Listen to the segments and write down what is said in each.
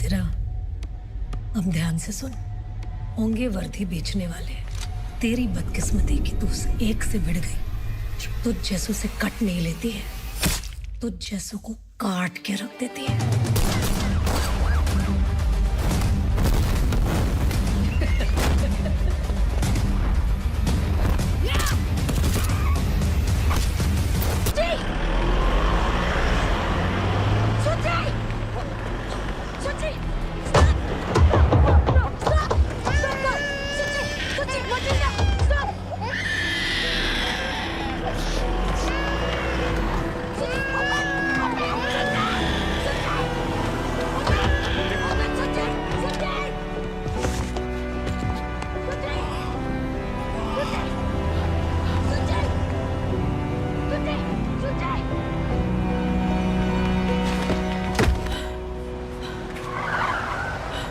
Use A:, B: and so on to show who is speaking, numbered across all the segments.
A: तेरा। अब ध्यान से सुन, होंगे वर्दी बेचने वाले। तेरी बदकिस्मती की तू उस एक से भिड़ गई जो तुझ जैसों से कट नहीं लेती है, तुझ जैसों को काट के रख देती है।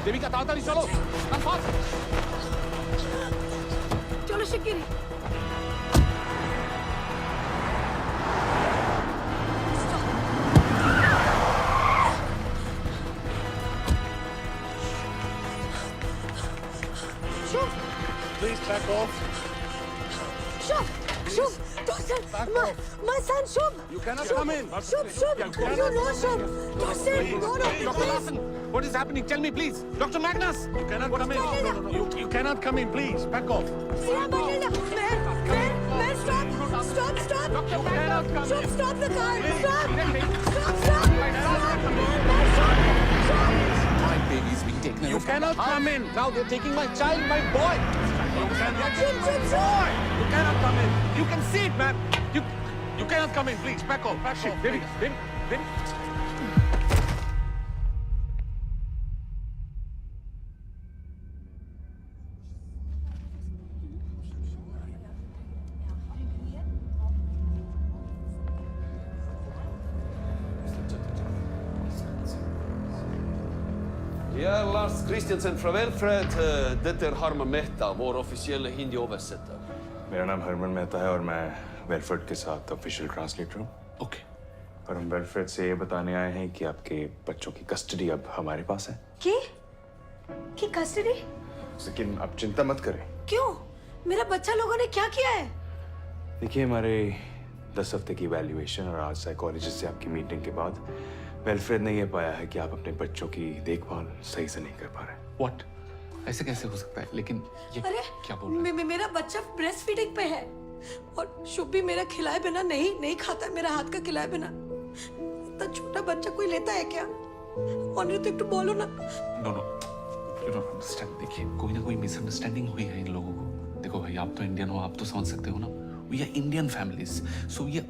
B: देविका ताड़ाताड़ी चलो,
A: चलो शिगगिरी।
B: Please back off.
A: Shub, Dawson, my son Shub.
B: You cannot
A: Shub,
B: come in.
A: Shub, you know Shub. Dawson, no.
B: Dr. Larson, what is happening? Tell me, please. Dr. Magnus, you cannot come in. No. You cannot come in, please. Back off.
A: Man, stop.
B: Dr. Magnus,
A: Shub, stop the car. Stop.
B: My baby is being taken away. You cannot come in. Now they're taking my child, my boy. You cannot boy. You cannot come in. You can see it, man. You cannot come in, please. Back off. Baby.
C: Ja, Lars Christiansen från Welfred. Det är Harman Mehta, vår officiella hindi-översättare.
D: मेरा नाम हरमन मेहता है और मैं वेलफ्रेड के साथ official translator हूँ।
C: Okay.
D: और हम वेलफ्रेड से ये बताने आए हैं कि आपके बच्चों की कस्टडी अब हमारे पास है।
A: की कस्टडी?
D: लेकिन आप चिंता मत करें।
A: क्यों? मेरा बच्चा लोगों ने क्या किया है?
D: देखिए, हमारे 10 हफ्ते की वैल्यूएशन और आज साइकोलॉजिस्ट से आपकी मीटिंग के बाद वेलफ्रेड ने ये पाया है कि आप अपने बच्चों की देखभाल सही से नहीं कर पा रहे।
B: What? ऐसे कैसे हो सकता है? लेकिन ये
A: अरे
B: क्या बोल रहा है?
A: मेरा बच्चा ब्रेस्ट फीडिंग पे है और शुभ भी मेरा खिलाए बिना नहीं खाता है, मेरा हाथ का खिलाए बिना। इतना छोटा बच्चा कोई लेता है क्या? और तो एक बोलो ना।
B: No. You don't understand. देखिए, कोई ना कोई मिसअंडरस्टैंडिंग हुई है इन लोगों को। देखो भाई, आप तो इंडियन हो, आप तो समझ सकते हो ना। We are Indian families, so we are...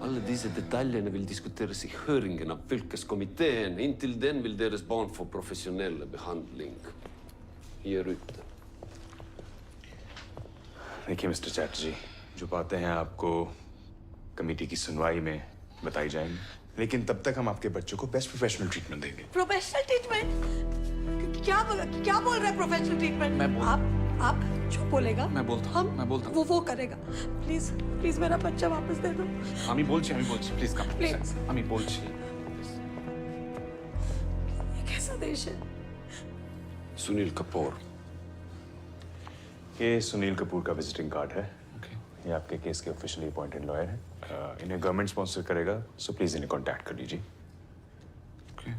C: Alla dessa detaljerna vill diskuteras i höringen av fylkeskommittén. Intill den vill deras barn få professionell behandling. Ger ut det.
D: देखिए मिस्टर चैटर्जी, जो बातें हैं आपको कमेटी की सुनवाई में बताई जाएंगी, लेकिन तब तक हम आपके बच्चों को बेस्ट प्रोफेशनल ट्रीटमेंट देंगे।
A: Professional treatment? क्या बोल रहे हैं प्रोफेशनल ट्रीटमेंट? आप जो बोलेगा
B: मैं बोलता हूँ।
A: वो करेगा। प्लीज मेरा बच्चा वापस दे दो।
B: আমি বলছি প্লিজ কাম
A: Please.
B: আমি বলছি
A: ये कैसा देश है?
C: Sunil Kapoor.
D: ये सुनील कपूर का विजिटिंग कार्ड है।
B: ओके
D: ये आपके केस के ऑफिशियली अपॉइंटेड लॉयर हैं। इन्हें गवर्नमेंट स्पॉन्सर करेगा, सो प्लीज इन्हें कांटेक्ट कर लीजिए।
B: Okay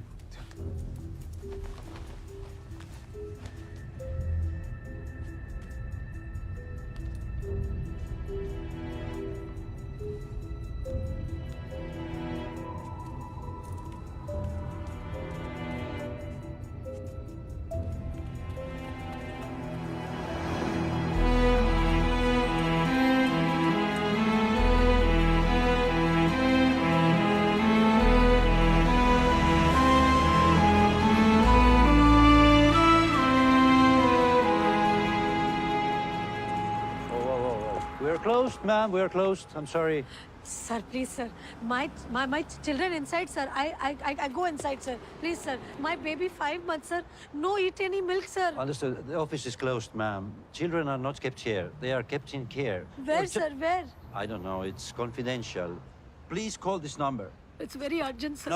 E: We're closed, ma'am. We're closed. I'm sorry.
A: Sir, please, sir. My children inside, sir. I go inside, sir. Please, sir. My baby 5 months, sir. No eat any milk, sir.
E: Understood. The office is closed, ma'am. Children are not kept here. They are kept in care.
A: Where, sir? Where?
E: I don't know. It's confidential. Please call this number.
A: It's very urgent, sir.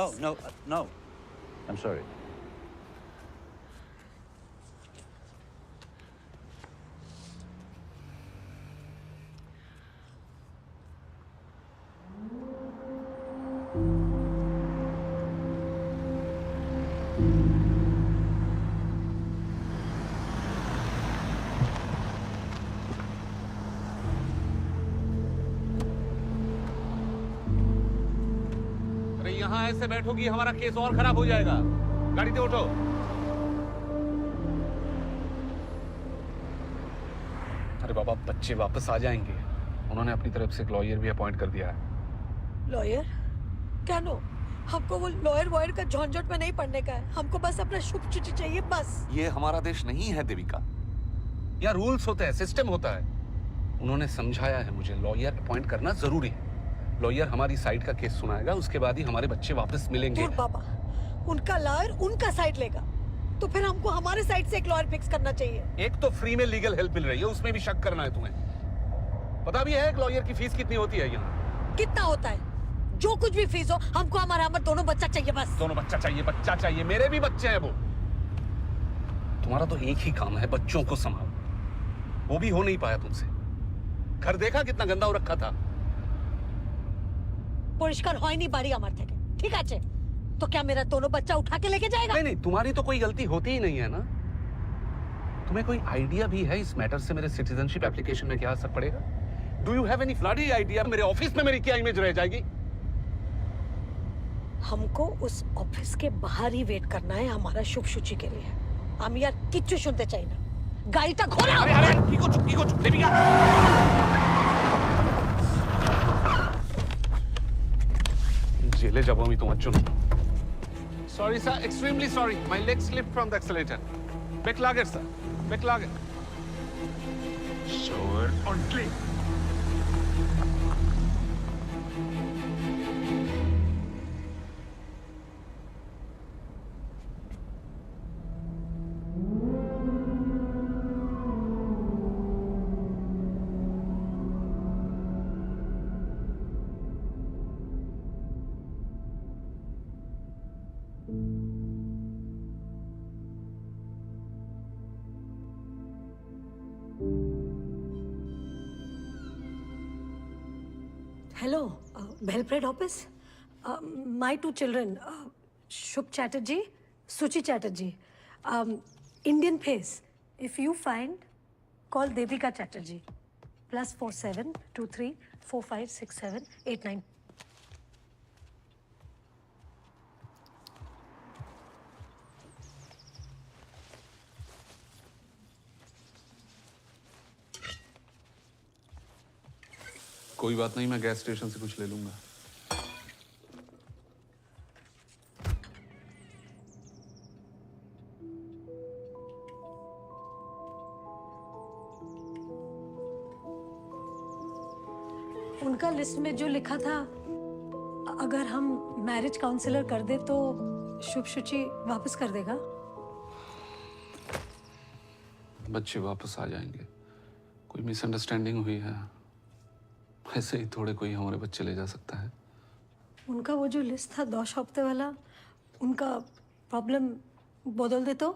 E: No. I'm sorry.
B: अरे यहाँ ऐसे बैठोगी हमारा case और खराब हो जाएगा। गाड़ी से उठो। अरे बाबा, बच्चे वापस आ जाएंगे। उन्होंने अपनी तरफ से एक लॉयर भी अपॉइंट कर दिया है।
F: लॉयर? क्या नो? हमको वो लॉयर वॉयर का झंझट में नहीं पड़ने का है। हमको बस अपना शुभ चिट्ठी चाहिए, बस।
B: ये हमारा देश नहीं है देविका। यहाँ रूल्स होते हैं, सिस्टम होता है। उन्होंने समझाया है मुझे, लॉयर अपॉइंट करना जरूरी है। लॉयर हमारी साइड का केस सुनाएगा, उसके बाद ही हमारे बच्चे वापस मिलेंगे।
F: दूर बाबा, उनका लॉयर उनका साइड लेगा, तो फिर हमको हमारे साइड से एक लॉयर फिक्स करना चाहिए।
B: एक तो फ्री में लीगल हेल्प मिल रही है, उसमें भी शक करना है तुम्हें। पता भी है एक लॉयर की फीस कितनी होती है यहाँ?
F: कितना होता है? जो कुछ भी फीस हो, हमको हमारा दोनों बच्चा चाहिए, बस।
B: दोनों बच्चा चाहिए। मेरे भी बच्चे हैं वो। तुम्हारा तो एक ही काम है, बच्चों को संभालो। वो भी हो नहीं पाया तुमसे। घर देखा कितना गंदा हो रखा था।
F: परिष्कार হয় नहीं बाड़ी আমার থেকে, ठीक আছে? तो क्या मेरा दोनों बच्चा उठा के लेके जाएगा?
B: नहीं, तुम्हारी तो कोई गलती होती ही नहीं है ना। तुम्हें कोई आइडिया भी है इस मैटर से मेरे सिटीजनशिप एप्लीकेशन में क्या असर पड़ेगा? Do you have any bloody idea मेरे ऑफिस में मेरी क्या इमेज रह जाएगी?
F: हमको उस ऑफिस के बाहर ही वेट करना है हमारा शुभ सूची के लिए। हम यार किच्चू सुनते चाहिए ना। गाड़ीটা ঘোরাও।
B: अरे की को चुप देविका। जेले যাব আমি তোমার জন্য। Sorry sir, extremely sorry. My leg slipped from the accelerator. Beklager sir. Beklager. Shower ordentligt.
A: Hello, बेलप्रेड office. My 2 children, Shubh Chatterjee, Suchi Chatterjee, Indian face. If you find, call Devika Chatterjee. +47 23 45 67 89।
B: कोई बात नहीं, मैं गैस स्टेशन से कुछ ले लूंगा।
A: उनका लिस्ट में जो लिखा था, अगर हम मैरिज काउंसलर कर दे तो शुभ सूची वापस कर देगा।
B: बच्चे वापस आ जाएंगे। कोई मिसअंडरस्टैंडिंग हुई है। ऐसे ही थोड़े कोई हमारे बच्चे ले जा सकता है।
A: उनका वो जो लिस्ट था 2 हफ्ते वाला, उनका प्रॉब्लम बदल दे तो?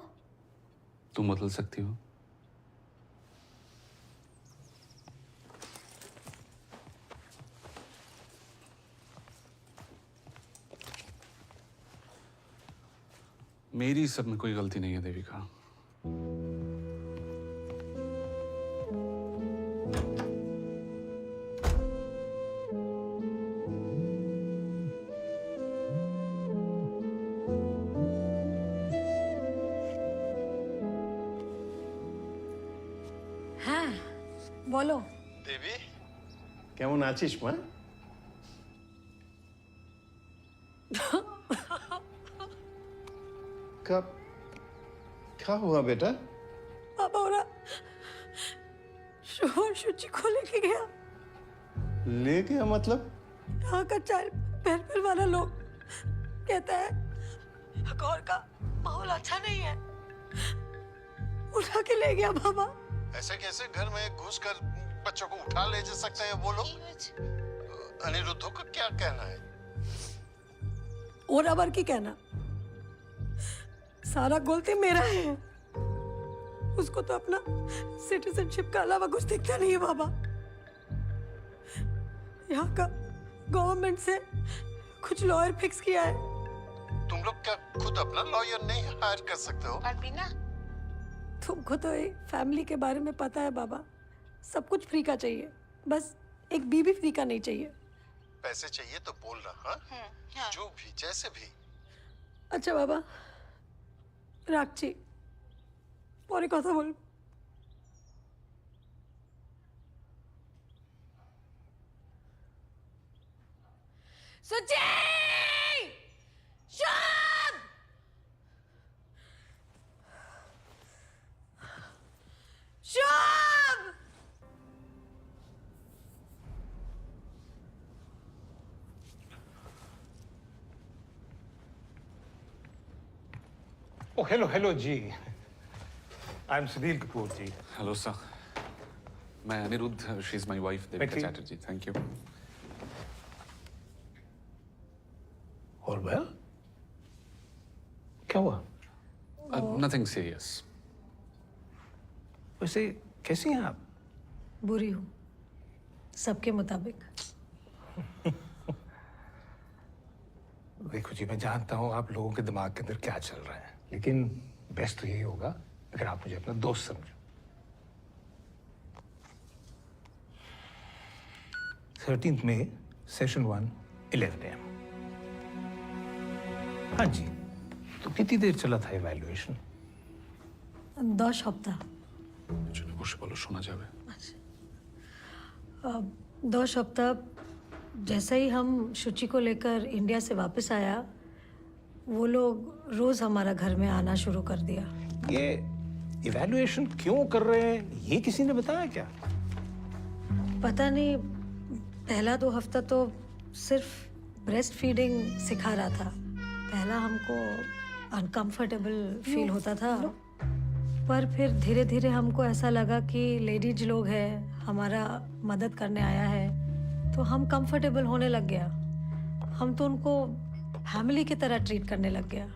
B: तुम बदल सकती हो। मेरी सब में कोई गलती नहीं है देविका।
A: হ্যাঁ, বলো।
G: দেবী, কেমন আছিস মা? कब क्या हुआ बेटा?
F: अब हो रहा शुभ और सूची को लेके गया।
G: ले गया मतलब?
F: यहाँ का चाइल्ड वेलफेयर वाला लोग कहता है घर का माहौल अच्छा नहीं है, उठा के ले गया बाबा।
G: ऐसे कैसे घर में घुसकर बच्चों को उठा ले जा सकते हैं वो लोग? अनिरुद्धों का क्या कहना है?
F: और अबर की कहना सारा गलती मेरा है। उसको तो अपना सिटीजनशिप का अलावा कुछ दिखता नहीं है बाबा। यहाँ का गवर्नमेंट से कुछ लॉयर फिक्स किया है।
G: तुम लोग क्या खुद अपना लॉयर नहीं हायर कर सकते हो?
F: तुमको तो एक फैमिली के बारे में पता है बाबा। सब कुछ फ्री का चाहिए, बस एक बीबी फ्री का नहीं चाहिए।
G: पैसे चाहिए तो बोलना, हाँ? जो भी, जैसे भी।
F: अच्छा बाबा, राखची পরে কথা বলবো। Suchi! Shubh! Shubh!
H: Oh, hello, Ji. I'm Sunil Kapoor, Ji.
B: Hello sir, मैं Aniruddh, she is my wife Devika
H: Thank you.
B: Chatterjee. Thank you.
H: All well? क्या हुआ?
B: Nothing serious.
H: वैसे कैसी हैं आप?
A: बुरी हूँ, सबके मुताबिक।
H: देखो जी, मैं जानता हूँ आप लोगों के दिमाग के अंदर क्या चल रहा है, लेकिन बेस्ट तो यही होगा अगर आप मुझे अपना दोस्त समझो। 13th May, Session 1, 11 AM। हाँ जी, तो कितनी देर चला था इवैल्यूएशन?
A: 10 সপ্তাহ।
B: যদি বসে বলো শোনা যাবে।
A: 2 सप्ताह जैसे ही हम शुचि को लेकर इंडिया से वापस आया, वो लोग रोज हमारा घर में आना शुरू कर दिया।
H: ये इवैल्यूएशन क्यों कर रहे हैं, ये किसी ने बताया क्या?
A: पता नहीं, पहला 2 हफ्ता तो सिर्फ ब्रेस्ट फीडिंग सिखा रहा था। पहला हमको अनकंफर्टेबल फील होता था, पर फिर धीरे धीरे हमको ऐसा लगा कि लेडीज लोग हैं, हमारा मदद करने आया है, तो हम कंफर्टेबल होने लग गया। हम तो उनको फैमिली की तरह ट्रीट करने लग गया।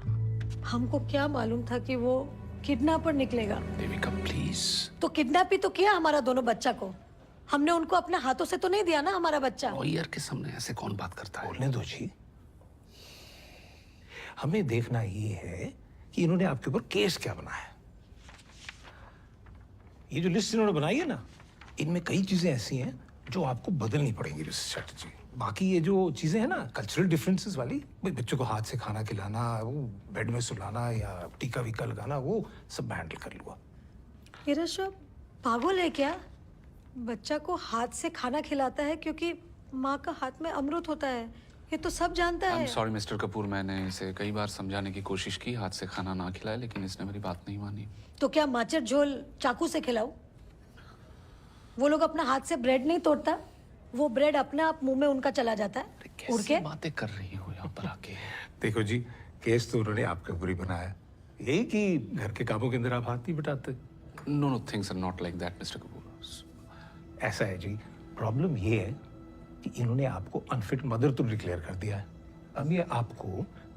A: हमको क्या मालूम था कि वो किडनैपर निकलेगा।
B: देविका प्लीज।
A: तो किडनैप ही तो किया हमारा दोनों बच्चा को। हमने उनको अपने हाथों से तो नहीं दिया ना हमारा बच्चा।
B: लॉयर के सामने ऐसे कौन बात करता है?
H: बोलने दो जी। हमें देखना ये है कि इन्होंने आपके ऊपर केस क्या बनाया। ये जो लिस्ट इन्होंने बनाई है ना, इनमें कई चीजें ऐसी हैं जो आपको बदलनी पड़ेंगी मिस्टर चैटर्जी। बाकी ये जो चीजें हैं ना, कल्चरल डिफरेंसेस वाली, भाई बच्चों को हाथ से खाना खिलाना, वो बेड में सुलाना या टीका वीका लगाना, वो सब मैं हैंडल कर लूंगा।
A: ये ऋषभ पागल है क्या? बच्चा को हाथ से खाना खिलाता है क्योंकि माँ का हाथ में अमृत होता है, ये तो सब जानता
B: आई
A: है।
B: एम सॉरी मिस्टर कपूर, मैंने इसे कई बार समझाने की कोशिश की, हाथ से खाना ना खिलाए, लेकिन इसने मेरी बात नहीं मानी।
A: तो क्या माचर झोल चाकू से खिलाऊं? वो लोग अपना हाथ से ब्रेड नहीं तोड़ता, वो ब्रेड अपने आप मुंह में उनका चला जाता है उड़ के।
B: कैसी बातें कर रही हो यहाँ पर आके?
H: देखो जी, केस तो उन्होंने आपके ऊपर ही बनाया, यही कि घर के कामों के अंदर आप हाथ नहीं बटाते।
B: No, things are not like that mister Kapoor.
H: ऐसा है जी, प्रॉब्लम ये है कि इन्होंने आपको अनफिट मदर तो डिक्लेयर कर दिया है। अब ये आपको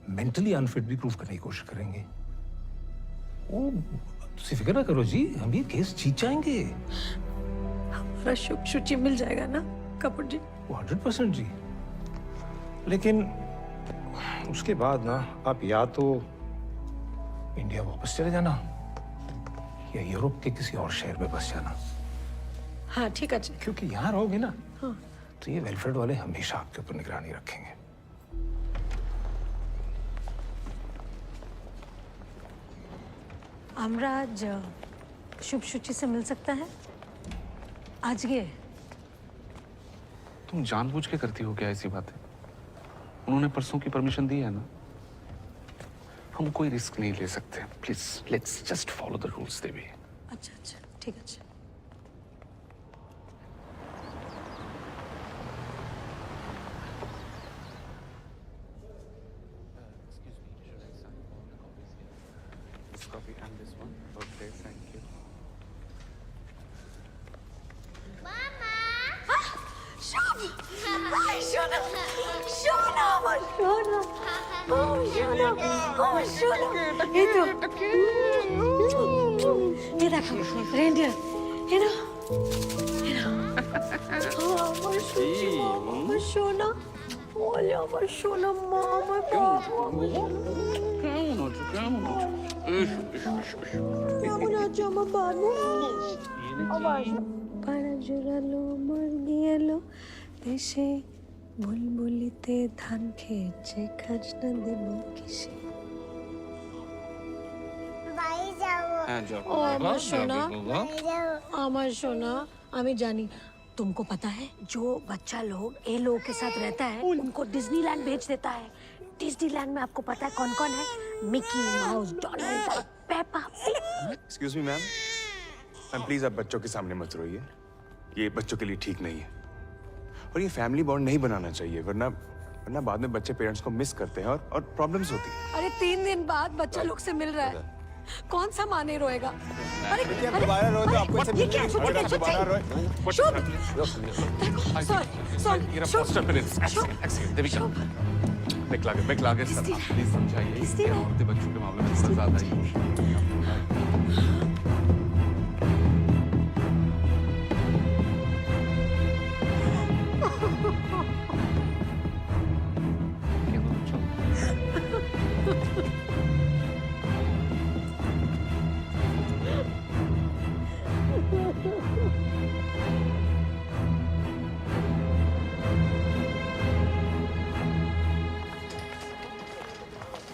H: मेंटली अनफिट भी प्रूव करने की कोशिश करेंगे। वो तुम फिक्र ना करो जी, हम ये केस जीत जाएंगे।
F: हमारा शुभ शुचि मिल जाएगा ना कपूर जी?
H: 100% जी। लेकिन उसके बाद ना आप या तो इंडिया वापस चले जाना या यूरोप के किसी और शहर में बस जाना,
F: हाँ ठीक है।
H: क्योंकि यहाँ रहोगे ना तो ये वेलफेयर वाले हमेशा आपके ऊपर निगरानी रखेंगे।
A: हमरा आज शुभ शुचि से मिल सकता है? आज ये
B: तुम जानबूझ के करती हो क्या ऐसी बातें? उन्होंने परसों की परमिशन दी है ना। हम कोई रिस्क नहीं ले सकते। Please let's just follow the rules Devi.
A: अच्छा अच्छा ठीक है।
B: Copy and this one. Okay, thank you.
F: Shubh! Hi Shona! Shona! Shona! Oh, Shona! Shona আমার শোনা এই তো এই দেখো রেন্ডিয়ার এই না আমার শোনা ওলে আমার শোনা মা আমার বাবু কেমন আছো আমার বাবু আমার পাড়া জোড়ালো মুরগি এলো দেশে বুলবুলিতে ধান খেয়েছে খাজনা দেব কিসে ओ अमर सोना अमर सोना हमें जानी तुमको पता है जो बच्चा लोग ये लोगों के साथ रहता है उनको डिज्नीलैंड भेज देता है डिज्नीलैंड में आपको पता है कौन कौन है Mickey mouse Donald duck Peppa
D: excuse me ma'am ma'am please आप बच्चों के सामने मत रोइए ये बच्चों के लिए ठीक नहीं है और ये फैमिली बॉन्ड नहीं बनाना चाहिए वरना वरना बाद में बच्चे पेरेंट्स को मिस करते हैं और प्रॉब्लम्स होती है।
F: अरे 3 दिन बाद बच्चा लोग से मिल रहा है कौन सा माँ नहीं रोएगा अरे
D: दोबारा रोए तो आपको इससे
F: ये क्या
D: दोबारा रोए
B: देविका बेकलागे सर आप प्लीज समझाइए ये औरतें बच्चों के मामले में थोड़ा ज्यादा ही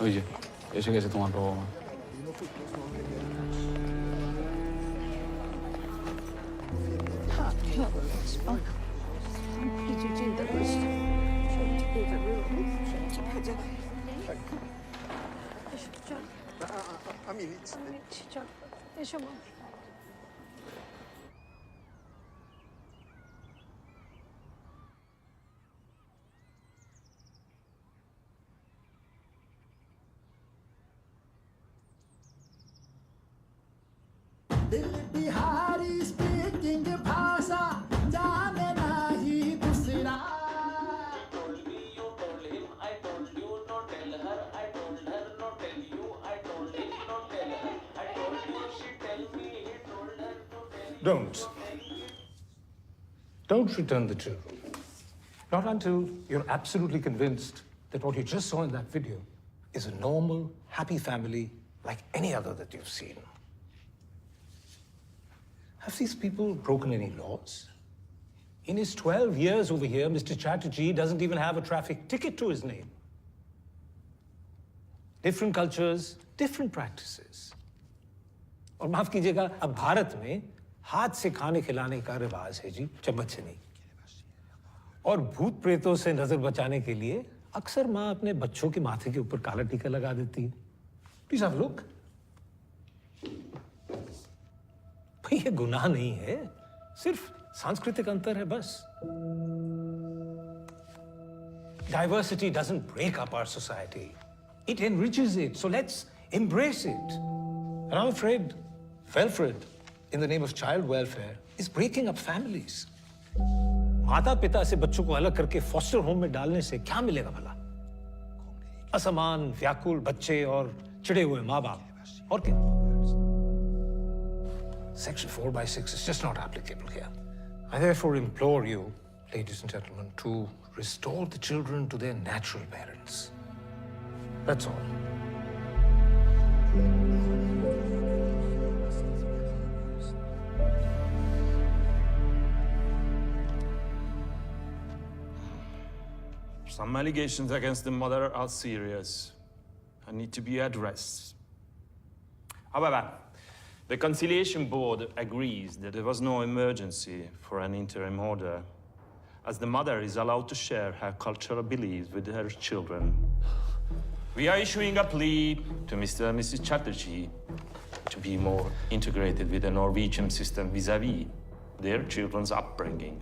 B: ওই যে এসে গেছে তোমার বাবা মা
F: কিছু চিন্তা করিস না। সব ঠিক হয়ে যাবে। এসো, চল। আমি নিচ্ছি, চল। এসো মা।
I: बिहारी स्पीकिंग भाषा जाने नाही दूसरा
H: Don't return the children. Not until you're absolutely convinced that what you just saw in that video is a normal, happy family like any other that you've seen. Have these people broken any laws? In his 12 years over here, Mr. Chatterjee doesn't even have a traffic ticket to his name. Different cultures, different practices. और माफ कीजिएगा अब भारत में हाथ से खाने खिलाने का रिवाज है जी चम्मच से नहीं और भूत प्रेतों से नजर बचाने के लिए अक्सर माँ अपने बच्चों के माथे के ऊपर काला टीका लगा देती है प्लीज हैव लुक भाई ये गुनाह नहीं है सिर्फ सांस्कृतिक अंतर है बस diversity doesn't break up our society it enriches it so let's embrace it and I'm afraid Wilfred in the name of child welfare is breaking up families माता पिता से बच्चों को अलग करके फॉस्टर होम में डालने से क्या मिलेगा भला असमान व्याकुल बच्चे और चिड़े हुए माँ बाप और क्या Section 4/6 is just not applicable here. I therefore implore you, ladies and gentlemen, to restore the children to their natural parents. That's all.
J: Some allegations against the mother are serious and need to be addressed. However, the Conciliation Board agrees that there was no emergency for an interim order, as the mother is allowed to share her cultural beliefs with her children. We are issuing a plea to Mr. and Mrs. Chatterjee to be more integrated with the Norwegian system vis-à-vis their children's upbringing.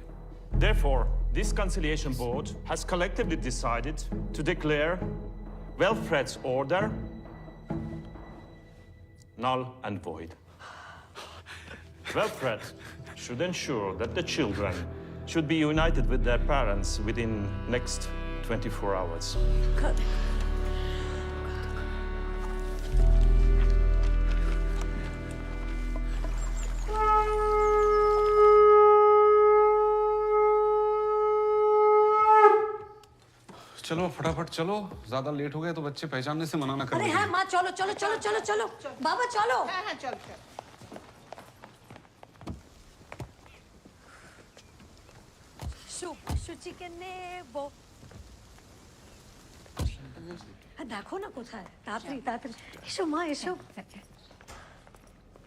J: Therefore, this Conciliation Board has collectively decided to declare Wilfred's order null and void. Wilfred should ensure that the children should be united with their parents within next 24 hours.
B: चलो फटाफट चलो, ज्यादा late हो गए तो बच्चे पहचानने से मना ना कर
F: अरे
B: देना।
F: हाँ माँ, चलो चलो चलो चलो चलो बाबा चलो।
K: हाँ चल चल।
F: शुचि के नेबो। দেখো না কোথায়, তাড়াতাড়ি তাড়াতাড়ি এসো মা এসো।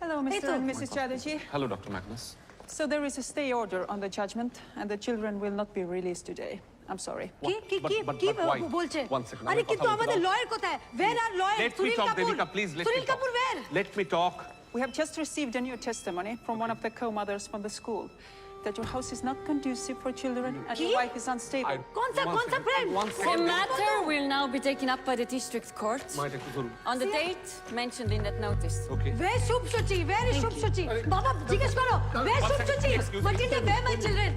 K: Hello, Mr. and Mrs. Chatterjee.
B: Hello, Dr. Magnus.
K: So there is a stay order on the judgment, and the children will not be released today. I'm sorry.
F: কি কি কি কি বলছে?
B: One second,
F: আরে
B: আমি
F: কিন্তু
B: কথা বলতে
F: আমাদের
B: দাও।
F: লয়ার কোথায়? Where are lawyers?
B: Let me
F: Sunil
B: talk,
F: Kapoor.
B: Devika, please, let me
F: Sunil
B: talk.
F: Kapoor where?
B: Let me talk.
K: We have just received a new testimony from one of the co-mothers from the school that your house is not conducive for children and your
F: Ki?
K: wife is unstable.
F: कौन सा friend?
L: The matter will now be taken up by the district court on the date mentioned in that notice.
B: Okay.
F: Where Shubho Suchi? Where is Shubho Suchi? বাবা জিজ্ঞেস করো। Where Shubho Suchi? Matilda, where my children?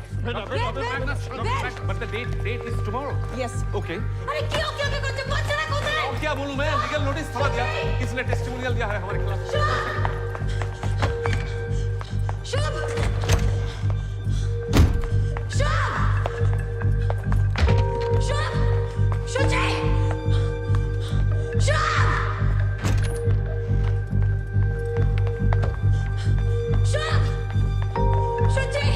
F: Where?
B: But the date is tomorrow.
K: Yes.
B: Okay.
F: আরে কি ওকে ওকে করছে? বাচ্চারা কোথায়?
B: और क्या बोलूं मैं? लीगल नोटिस थमा दिया, किसने टेस्टिमोनियल दिया है हमारे खिलाफ?
F: শুভ শুভ সুচি শুভ শুভ সুচি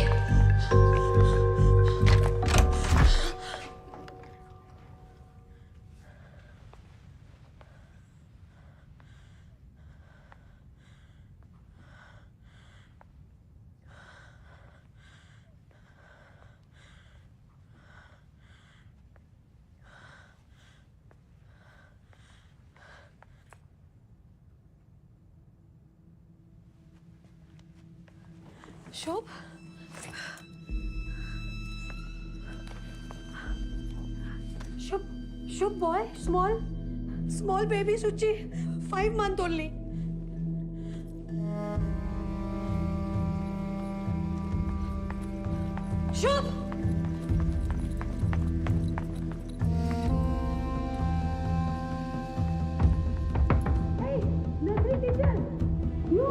F: শুভ শুভ শুভ boy, small baby Suchi, 5 months only. Shubho Hey, nursery teacher, you,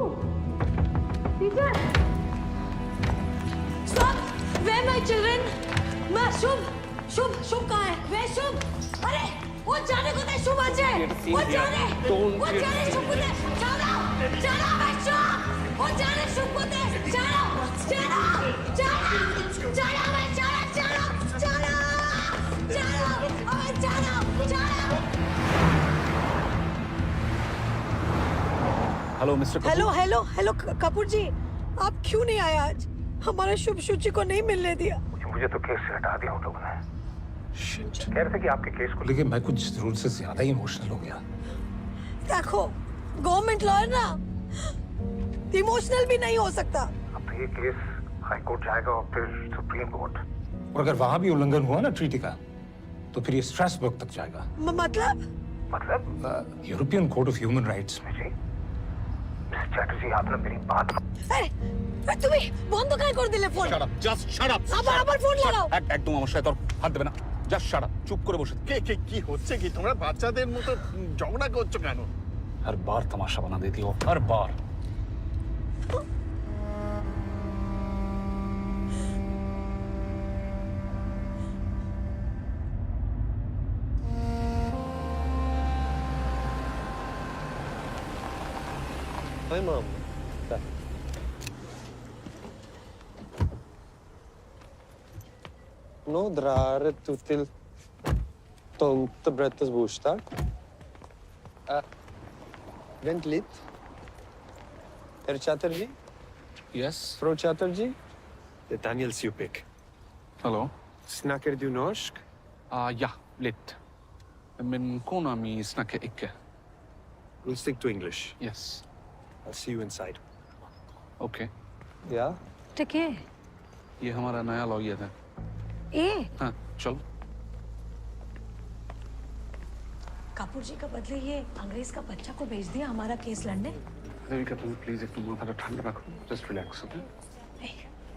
F: teacher. Stop! Where my children? Ma, शुभ कहाँ है? Where शुभ? अरे वो जाने को नहीं शुभ आजे। वो जाने शुभ को दे। चलो मैं शुभ। वो जाने शुभ को दे। चलो मैं चलो।
B: हेलो मिस्टर
F: हेलो कपूर जी, आप क्यों नहीं आए आज? हमारा शुभ सूची को नहीं मिलने दिया।
H: मुझे तो केस से हटा दिया उन लोगों ने। कह रहे थे कि आपके केस को लेके मैं कुछ जरूरत से ज्यादा ही इमोशनल हो गया।
F: देखो, गवर्नमेंट लॉयर ना इमोशनल भी नहीं हो सकता।
H: अब तो ये केस हाई कोर्ट जाएगा और फिर सुप्रीम कोर्ट, और अगर वहां भी उल्लंघन हुआ ना ट्रीटी का, तो फिर ये स्ट्रासबर्ग तक जाएगा।
F: मतलब
H: European court of human rights में। जी मिस्टर चैटर्जी, आपने मेरी बात
F: তুমি বন্ধ কেন করে দিলে ফোন?
B: Just shut up.
F: আবার ফোন লাগাও।
B: একদম আমার সাথে হাত দেবে না। জাস্ট শাট আপ, চুপ করে বসে।
G: কি হচ্ছে কি? তোমরা বাচ্চাদের মতো ঝগড়া করছো কেন?
B: हर बार तमाशा बना देती हो, हर बार।
C: Hi, Mom. Nå drar du till Tomtebrettes bostad. Vent lite. Herr Chatterjee?
B: Yes.
C: Fru Chatterjee?
M: Det är Daniel Supik.
B: Hello.
M: Snackar du norsk?
B: Ja, lite. Men kona mi snackar ikke.
M: We'll stick to English.
B: Yes.
M: I'll see you inside.
B: Okay.
C: Ja?
F: ठीक है।
B: ये हमारा नया lawyer है। हाँ, चलो।
F: कपूर जी का बदले ये अंग्रेज का बच्चा को भेज दिया हमारा केस लड़ने।
B: देविका प्लीज एक माथा ठंडा रखो, जस्ट रिलैक्स।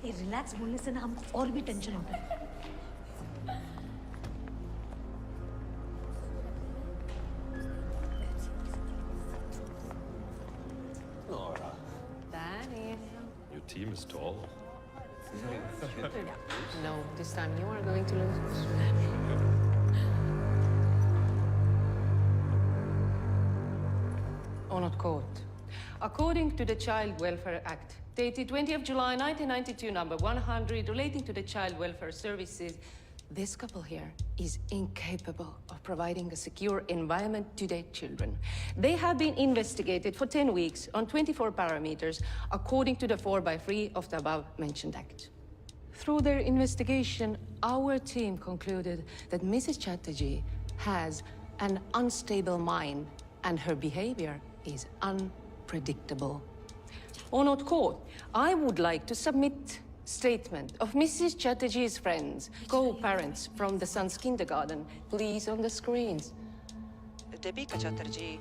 F: ये रिलैक्स बोलने से ना हमको और भी टेंशन होता है।
C: Your team is tall.
L: No, this time you are going to lose.
N: Honored Court, according to the Child Welfare Act, dated 20th of July 1992, number 100, relating to the Child Welfare Services, this couple here is incapable of providing a secure environment to their children. They have been investigated for 10 weeks on 24 parameters, according to the 4x3 of the above-mentioned act. Through their investigation, our team concluded that Mrs. Chatterjee has an unstable mind and her behavior is unpredictable. Honored Court, I would like to submit statement of Mrs. Chatterjee's friends, co-parents from the son's kindergarten, please on the screens.
O: Debika Chatterjee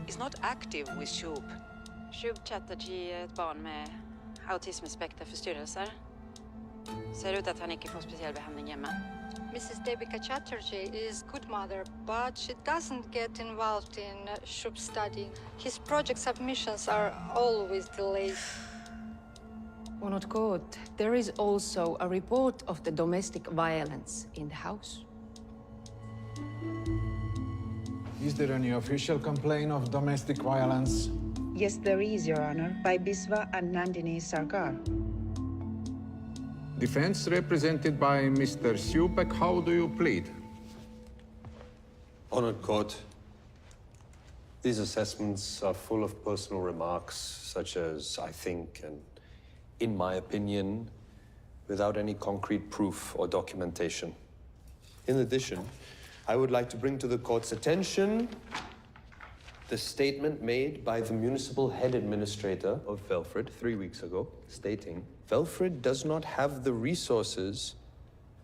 O: is not active with Shub.
L: Shub Chatterjee är ett barn med autismspektra förstyrrelser. Ser ut att han inte får speciell behandling hemma.
P: Mrs. Debika Chatterjee is good mother, but she doesn't get involved in Shub's study. His project submissions are always delayed.
N: Honored Court, there is also a report of the domestic violence in the house.
Q: Is there any official complaint of domestic violence?
O: Yes, there is, Your Honor, by Biswa and Nandini Sarkar.
Q: Defense represented by Mr. Supek, how do you plead?
M: Honored Court, these assessments are full of personal remarks, such as I think and in my opinion, without any concrete proof or documentation. In addition, I would like to bring to the court's attention the statement made by the municipal head administrator of Velfred 3 weeks ago, stating, Velfred does not have the resources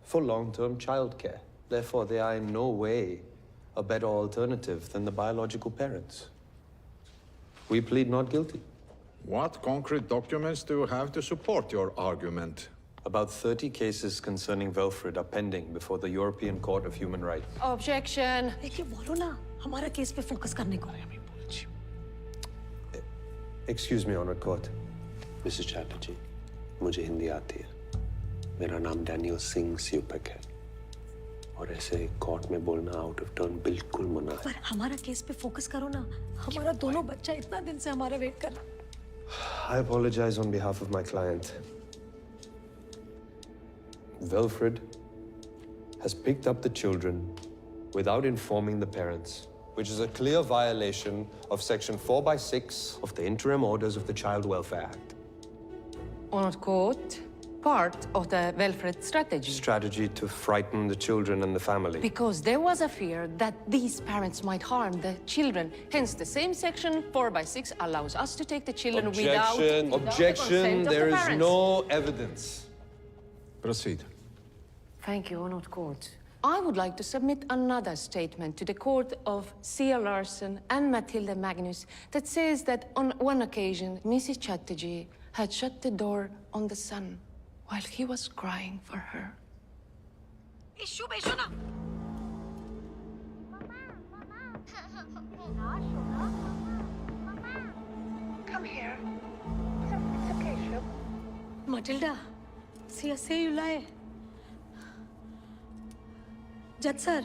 M: for long-term childcare. Therefore, they are in no way a better alternative than the biological parents. We plead not guilty.
Q: What concrete documents do you have to support your argument?
M: About 30 cases concerning Velfred are pending before the European Court of Human Rights.
N: Objection.
F: देखिए बोलो ना हमारा case पे focus करने को.
M: Excuse me, Honored Court. Mrs. Chatterjee, मुझे हिंदी आती है. मेरा नाम डैनियल सिंह स्यूपेक है. और ऐसे कोर्ट में बोलना आउट ऑफ टर्न बिल्कुल मना है.
F: पर हमारा केस पे फोकस करो ना. हमारा दोनों बच्चा इतना दिन से हमारा वेट कर रहा.
M: I apologize on behalf of my client. Velfred has picked up the children without informing the parents, which is a clear violation of Section 4/6 of the Interim Orders of the Child Welfare Act.
N: Honored Court, part of the welfare strategy.
M: Strategy to frighten the children and the family.
N: Because there was a fear that these parents might harm the children. Hence, the same Section 4/6 allows us to take the children without the
M: Objection.
N: consent of
M: There
N: the
M: is
N: parents.
M: no evidence.
Q: Proceed.
N: Thank you, Honored Court. I would like to submit another statement to the court of Sia Larson and Matilda Magnus that says that on one occasion, Mrs. Chatterjee had shut the door on the son while he was crying for her.
P: Come here. It's okay, Shub.
F: Matilda, say you lie. Judge sir,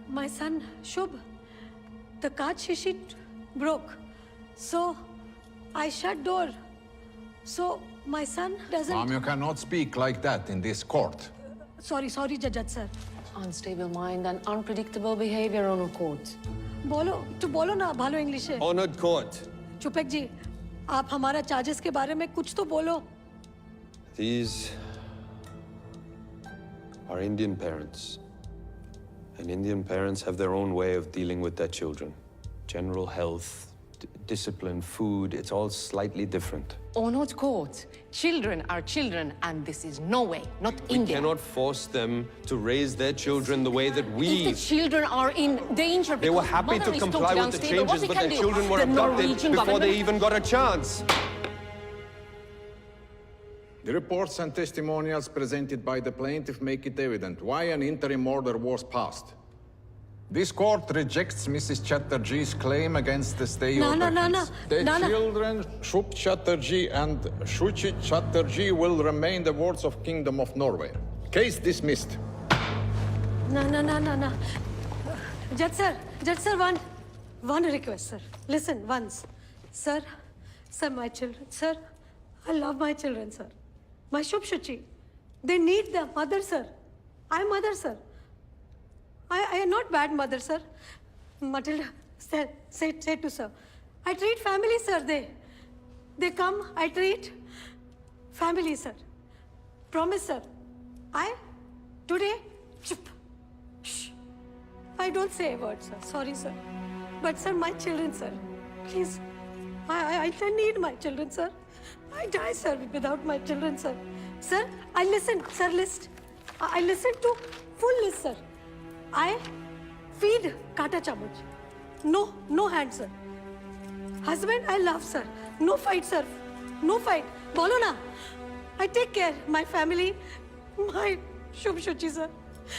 F: my son Shub, the card sheet broke. So I shut door. So my son doesn't.
Q: Mom, you cannot speak like that in this court.
F: Sorry, Judge sir.
N: Unstable mind and unpredictable behavior, Honored Court.
F: बोलो ना भालो English है.
M: Honored Court.
F: चुपेक जी, आप हमारा charges के बारे में कुछ तो बोलो.
M: These are Indian parents. And Indian parents have their own way of dealing with their children. General health, discipline, food, it's all slightly different.
N: Honored Court, children are children, and this is no way, not India.
M: We cannot force them to raise their children the way that we...
N: If the children are in danger
M: They were
N: because
M: happy
N: mother
M: to
N: is
M: comply
N: totally
M: with the
N: unstable, what
M: changes,
N: we
M: but
N: can
M: their
N: do?
M: children were
N: The
M: abducted
N: Norwegian
M: before they
N: government-
M: even got a chance.
Q: The reports and testimonials presented by the plaintiff make it evident why an interim order was passed. This court rejects Mrs. Chatterjee's claim against the stay order. The children, Shub Chatterjee and Shuchi Chatterjee, will remain the wards of Kingdom of Norway. Case dismissed.
F: No. Judge sir, one request, sir. Listen, once. Sir, sir, my children, sir, I love my children, sir. My Shubh Shuchi, they need their mother, sir. I'm mother, sir. I am not bad mother, sir. Matilda, say to sir. I treat family, sir. They come, I treat family, sir. Promise, sir. Today, chup, shh. I don't say a word, sir. Sorry, sir. But, sir, my children, sir. Please, I need my children, sir. I die, sir, without my children, sir. Sir, I listen, sir, list. I listen to full list, sir. I feed kata chamuch. No hand, sir. Husband, I love, sir. No fight, sir. No fight. Bolo na. I take care. My family, my Shubh Shuchi, sir.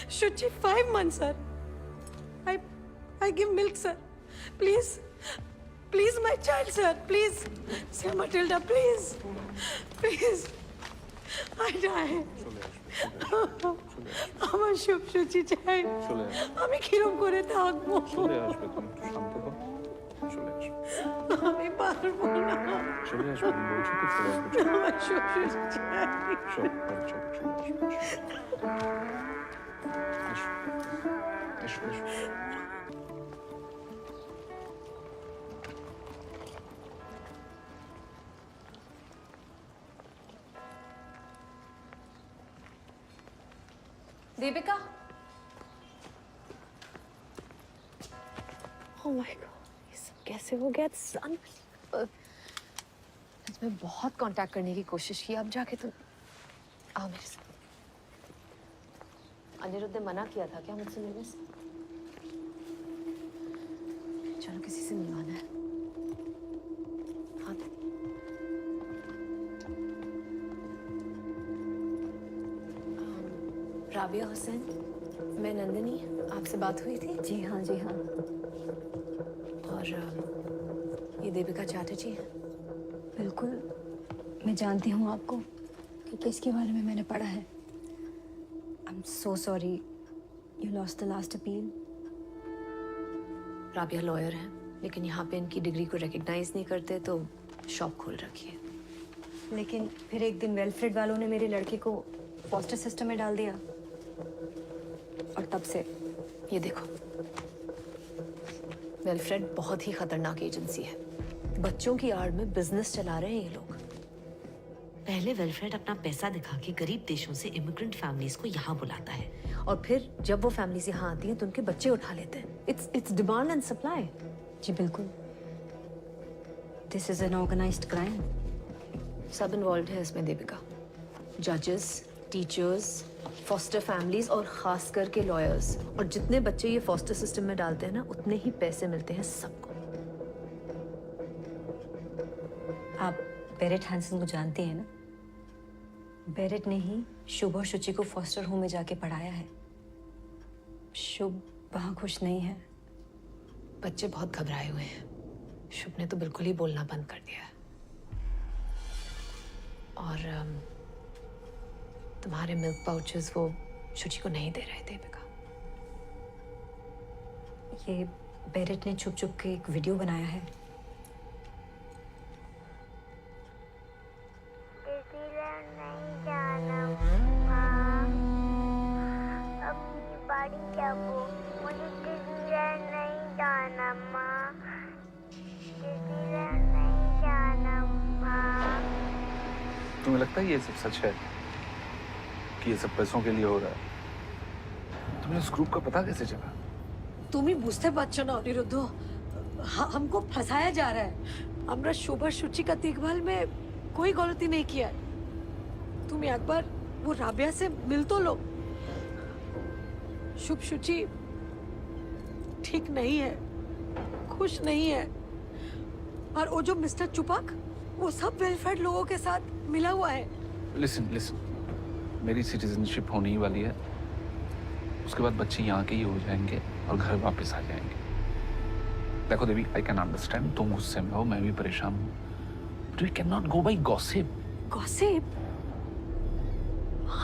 F: Shuchi, 5 months, sir. I give milk, sir. Please. Please, my child, sir. Please. Sir Matilda, please. Please. I die. আমার Shubh Shuchi চাই আমি কিরম করে থাকবো
D: চলে আসবে তুমি একটু শান্ত হও চলে আসবে
F: আমি পারবো না
D: চলে আসবে তুমি বলছো তো চলে আসবে
F: আমার Shubh Shuchi চাই
D: চলো এসো এসো
N: दीपिका
F: Oh my God, ये सब कैसे हो गया?
R: मैं बहुत कांटेक्ट करने की कोशिश की, अब जाके तुम आओ मेरे साथ। अनिरुद्ध ने मना किया था क्या मुझसे मिलने से? चलो किसी से मिलवाना है। हाँ राबिया हुसैन, मैं नंदिनी, आपसे बात हुई थी?
S: जी हाँ जी हाँ।
R: और ये देविका चैटर्जी है?
S: बिल्कुल, मैं जानती हूँ आपको कि किसके बारे में मैंने पढ़ा है। I'm so sorry you lost the last appeal.
R: Rabia lawyer है, लेकिन यहाँ पे इनकी डिग्री को रिकग्नाइज नहीं करते तो शॉप खोल रखी है।
S: लेकिन फिर एक दिन वेलफ्रेड वालों ने मेरे लड़के को फॉस्टर सिस्टम में डाल दिया और तब से
R: ये देखो, वेलफ्रेड बहुत ही खतरनाक एजेंसी है। बच्चों की आड़ में बिजनेस चला रहे हैं ये लोग।
T: पहले वेलफेयर अपना पैसा दिखा के गरीब देशों से इमिग्रेंट फैमिलीज को यहाँ बुलाता है
R: और फिर जब वो फैमिलीज यहाँ आती हैं तो उनके बच्चे उठा लेते हैं। It's demand and supply.
S: जी बिल्कुल, this is an organised crime.
R: सब इन्वॉल्व है इसमें देविका, जजेस, टीचर्स, फॉस्टर फैमिलीज और खास करके लॉयर्स। और जितने बच्चे ये फॉस्टर सिस्टम में डालते हैं ना, उतने ही पैसे मिलते हैं सबको।
S: आप बेरेट हैंसन को जानती हैं ना? बेरेट ने ही शुभ और शुचि को फॉस्टर होम में जाके पढ़ाया है। शुभ वहाँ खुश नहीं है।
R: बच्चे बहुत घबराए हुए हैं। शुभ ने तो बिल्कुल ही बोलना बंद कर दिया है। और तुम्हारे मिल्क पाउचेस वो शुचि को नहीं दे रहे देविका।
S: ये बेरेट ने छुप छुप के एक वीडियो बनाया है।
B: तुम्हें लगता है ये सब सच है कि ये सब पैसों के लिए हो रहा है? तुम्हें उस ग्रुप का पता कैसे चला?
F: तुम ही बुझते पारছো না অনিরুদ্ধ, हमको फंसाया जा रहा है। আমরা शुभ और शुचि का देखभाल में कोई गलती नहीं किया है। तुम एक बार वो राबिया से मिल तो लो। शुभ शुचि ठीक नहीं है, खुश नहीं है। और वो जो मिस्टर चुपाक, वो सब वेलफेयर लोगों के साथ मिला हुआ है।
B: लिसन, मेरी सिटीजनशिप होने ही वाली है। उसके बाद बच्चे यहाँ के ही हो जाएंगे और घर वापस आ जाएंगे। देखो देवी, आई कैन अंडरस्टैंड, तुम गुस्से में हो, मैं भी परेशान हूँ। But we can not go by gossip.
F: Gossip?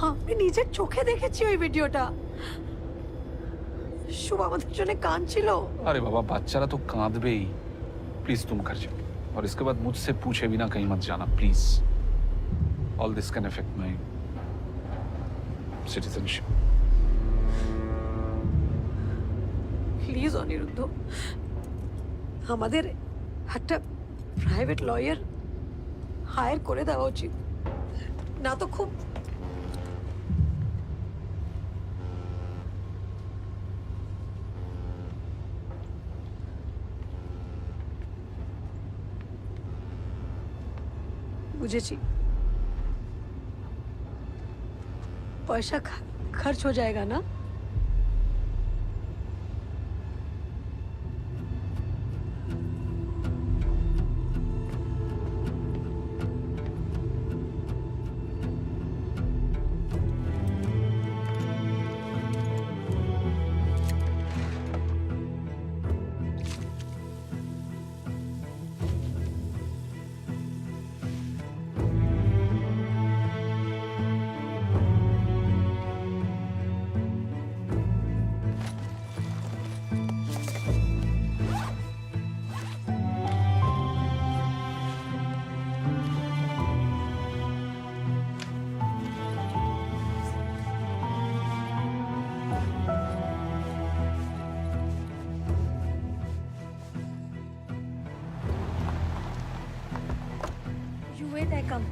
F: আমি নিজের চোখে দেখেছি ওই ভিডিওটা। শুভ আমাদের জন্য কাঁদছিল।
B: আরে বাবা, বাচ্চারা তো কাঁদবেই। প্লিজ तुम घर जाओ। और इसके बाद मुझसे पूछे बिना कहीं मत जाना please. All this can affect my citizenship.
F: Please Aniruddha, আমাদের একটা প্রাইভেট লয়ার হায়ার করে দেওয়া উচিত, না তো খুব বুঝেছি পয়সা खर्च हो जाएगा ना. You wait, I come.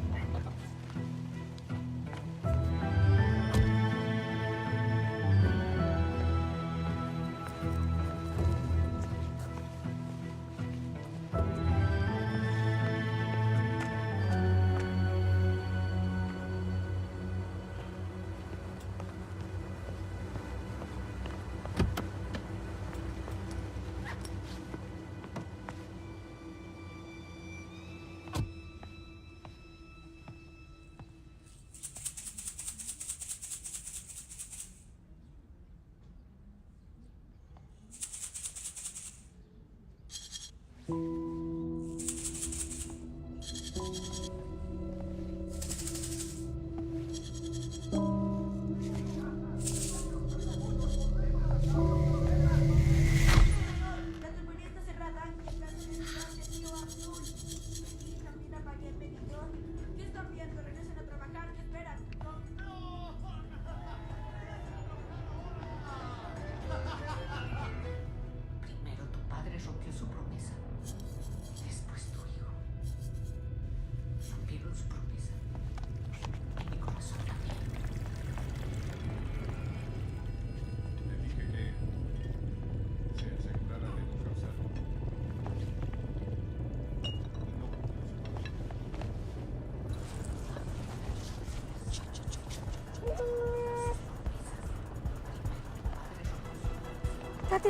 F: Tati,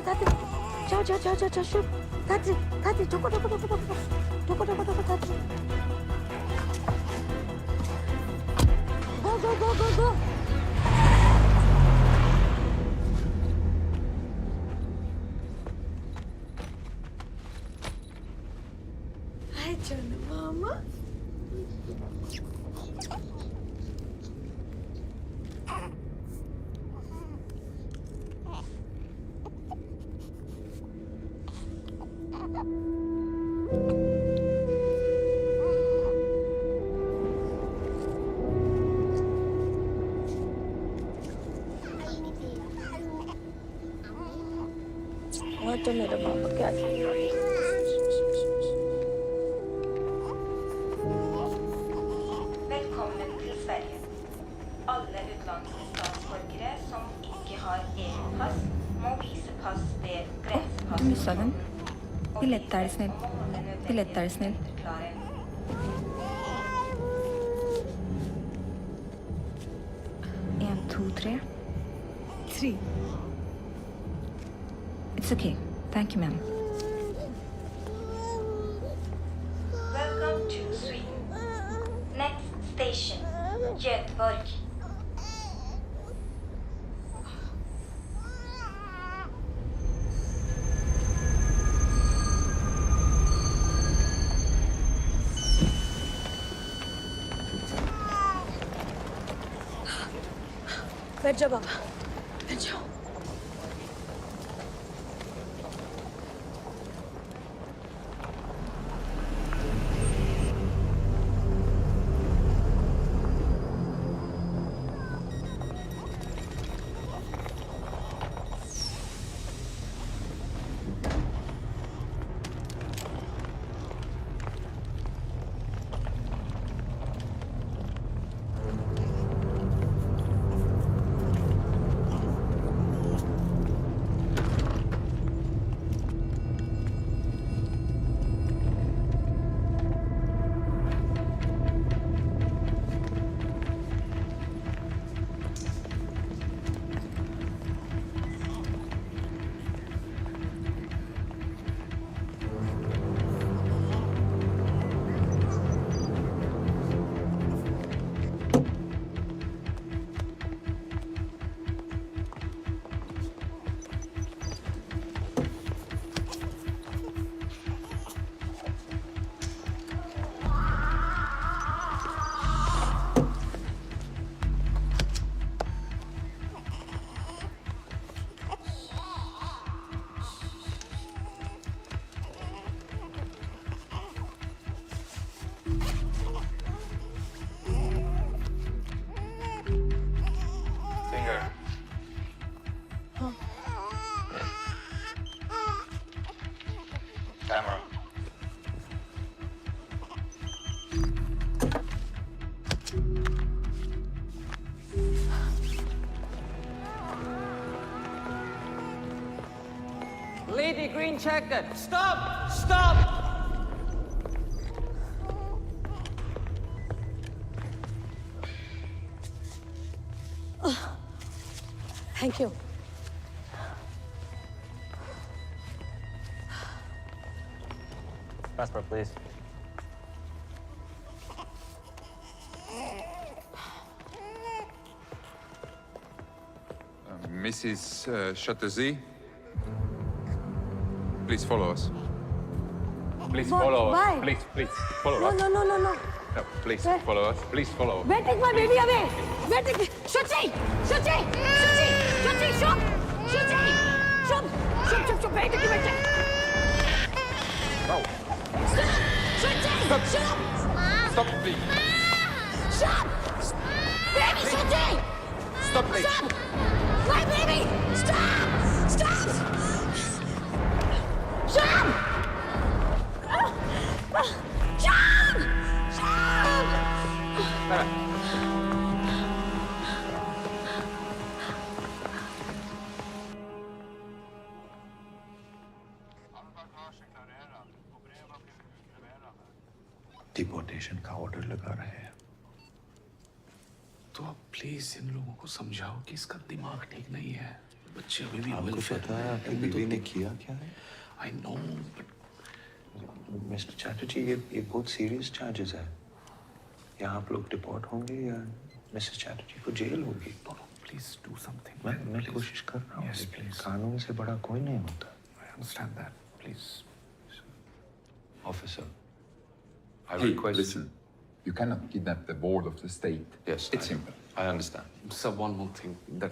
F: ciao, shoot. Tati, toko, Tati. Go. Hi, Chana Mama. तो मेरा पापा क्या
U: Velkommen til Sverige. Alle utenlandske statsborgere som ikke har EU-pass, må vise pass ved grensepass.
V: Du missade den. Billett är snäll. 1, 2, 3. 3. It's okay. Thank you, ma'am.
U: Welcome to Sweden. Next station, Göteborg.
F: बैठ जाओ बाबा, बैठ जाओ.
A: green checker. Stop! Stop!
F: Thank you.
A: Passport, please.
E: Mrs. Chatterjee, please follow us. Please follow us.
F: Why?
E: Please follow us.
F: No.
E: No, please
F: Where?
E: follow us. Please follow us.
F: Where take my baby away? Where take Shuchi! Shuchi! Shuchi! Shuchi! Shub! Shuchi! Shub! Where take you?
E: No.
F: Shuchi!
E: Stop. Stop, please.
F: Shub! Baby Shuchi!
E: Stop, please.
F: Stop! My baby! Stop! Stop! Shub! Shub! Shub!
B: Deportation का order लगा रहे हैं तो अब please इन लोगों को समझाओ कि इसका दिमाग ठीक नहीं है बच्चे अभी भी
M: आपको पता है आपकी बीवी ने किया क्या है?
B: I know but
M: mister Chatterjee ये बहुत सीरियस चार्जेस है। यहाँ आप लोग डिपोर्ट होंगे या मिसेस चैटर्जी को जेल होगी?
B: Please do something.
M: मैं कोशिश कर रहा हूँ।
B: Yes, please.
M: कानून से बड़ा कोई नहीं होता।
B: I understand that. Please.
M: Officer, I
E: Hey,
M: request.
E: listen. You cannot kidnap the board of the state.
M: Yes,
E: It's simple.
M: I understand.
B: Sir, one more thing that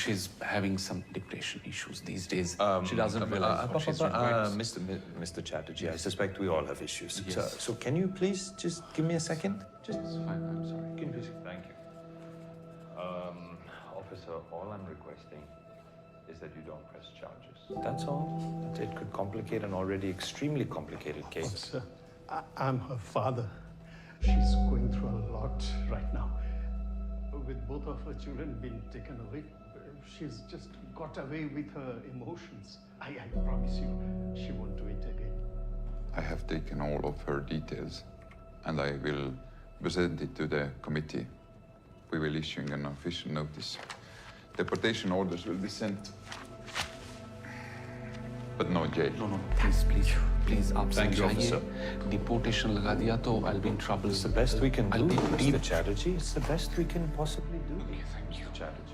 B: she's having some depression issues these days. She doesn't realize what she's doing.
M: Mr. Chatterjee, I suspect we all have issues.
B: Yes.
M: So can you please just give me a second? Just
B: Fine, I'm sorry.
M: give me a second. Thank you. Officer, all I'm requesting is that you don't press charges. That's all. It could complicate an already extremely complicated case.
W: Sir, I'm her father. She's going through a lot right now. With both of her children being taken away, she's just got away with her emotions. I promise you, she won't do it again.
E: I have taken all of her details and I will present it to the committee. We will issue an official notice. Deportation orders will be sent. But no jail.
B: No, please, आप
M: Thank you,
B: समझाइए।
M: officer.
B: Deportation लगा दिया तो I'll be in trouble.
M: It's the best we can
B: I'll
M: do,
B: be
M: Mr.
B: deep.
M: Chatterjee. It's the best we can possibly do.
B: Okay, thank you.
M: Chatterjee.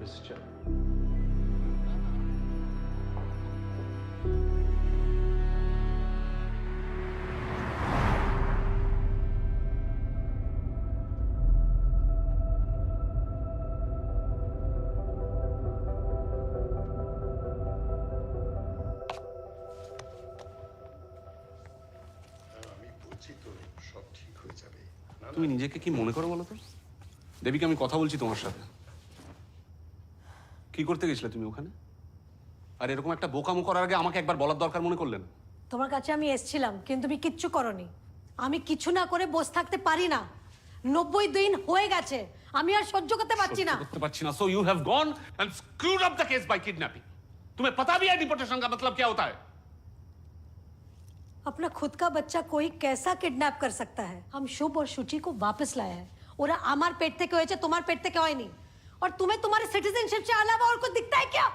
M: Mr. Chair.
B: তুমি নিজেকে কি মনে করো বলো তো দেবীকে আমি কথা বলছি তোমার সাথে কি করতে গেছিলে তুমি ওখানে আর এরকম একটা বোকামো করার আগে আমাকে একবার বলার দরকার মনে করলেন
F: তোমার কাছে আমি এসেছিলাম কিন্তু তুমি কিচ্ছু করনি আমি কিছু না করে বসে থাকতে পারি না 90 দিন হয়ে গেছে আমি আর সহ্য করতে পারছি না
B: করতে পারছি না so you have gone and screwed up the case by kidnapping तुम्हें पता भी है डिपोर्टेशन का मतलब क्या होता है
F: अपना खुद का बच्चा कोई कैसा किडनैप कर सकता है हम शुभ और शुचि को वापस लाया है ওরা আমার পেট থেকে হয়েছে তোমার পেট থেকে হয়নি और तुम्हें तुम्हारे सिटीजनशिप से अलावा और कुछ दिखता है क्या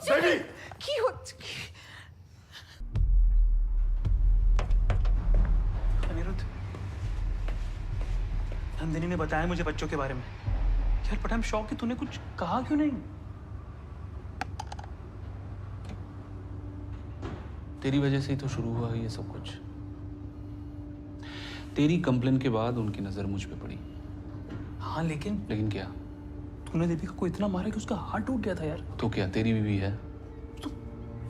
G: बेबी
F: কি হচ্ছে
A: अनिरुद्ध नंदिनी ने बताया मुझे बच्चों के बारे में यार बट आई एम शॉक कि तूने कुछ कहा क्यों नहीं
B: तेरी वजह से ही तो शुरू हुआ ये सब कुछ तेरी कंप्लेन के बाद उनकी नजर मुझ पे पड़ी
A: हाँ लेकिन
B: क्या
A: तूने दीपिका को इतना मारा कि उसका हार्ट टूट गया था यार
B: तो क्या तेरी बीवी है